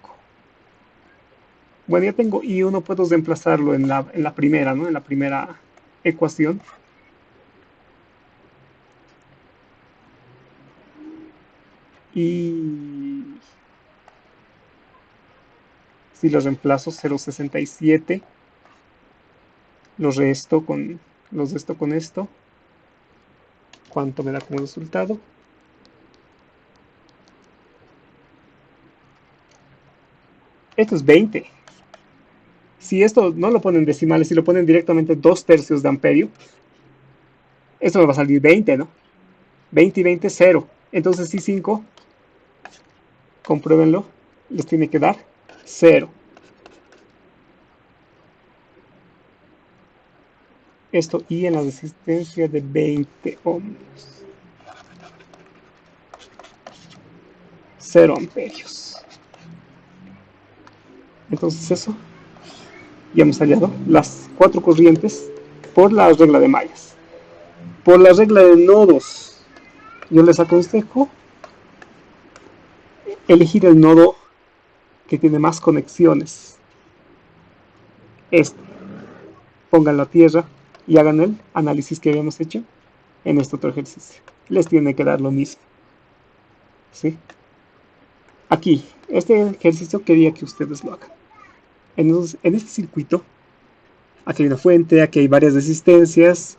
Bueno, ya tengo I1, puedo reemplazarlo en la primera, ¿no? En la primera ecuación. Y si lo reemplazo 0,67, los resto con esto. ¿Cuánto me da como resultado? Esto es 20. Si esto no lo ponen decimales, si lo ponen directamente 2 tercios de amperio, esto me va a salir 20, ¿no? 20 y 20, 0. Entonces I5, compruébenlo, les tiene que dar 0. Esto I en la resistencia de 20 ohmios. 0 amperios. Entonces eso, ya hemos hallado las 4 corrientes por la regla de mallas. Por la regla de nodos, yo les aconsejo elegir el nodo que tiene más conexiones. Este. Pónganlo a tierra y hagan el análisis que habíamos hecho en este otro ejercicio. Les tiene que dar lo mismo. ¿Sí? Aquí, este ejercicio quería que ustedes lo hagan. Entonces, en este circuito, aquí hay una fuente, aquí hay varias resistencias.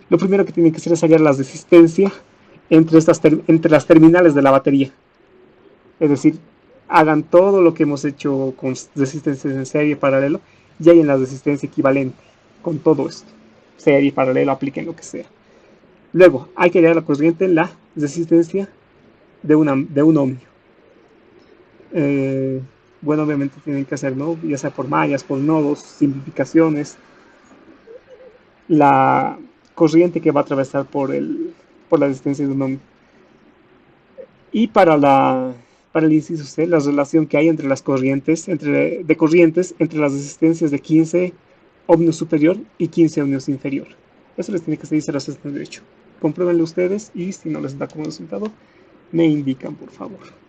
Lo primero que tienen que hacer es hallar la resistencia entre las terminales de la batería. Es decir, hagan todo lo que hemos hecho con resistencias en serie paralelo y hay en la resistencia equivalente con todo esto. Serie paralelo, apliquen lo que sea. Luego, hay que hallar la corriente en la resistencia de un ohmio. Bueno, obviamente tienen que hacer, ¿no? Ya sea por mallas, por nodos, simplificaciones. La corriente que va a atravesar por la resistencia de un ohmio. Y para el inciso C, la relación que hay entre las corrientes, de corrientes entre las resistencias de 15 ohmios superior y 15 ohmios inferior. Eso les tiene que decir a la derecho. Compruébenlo ustedes y si no les da como resultado, me indican, por favor.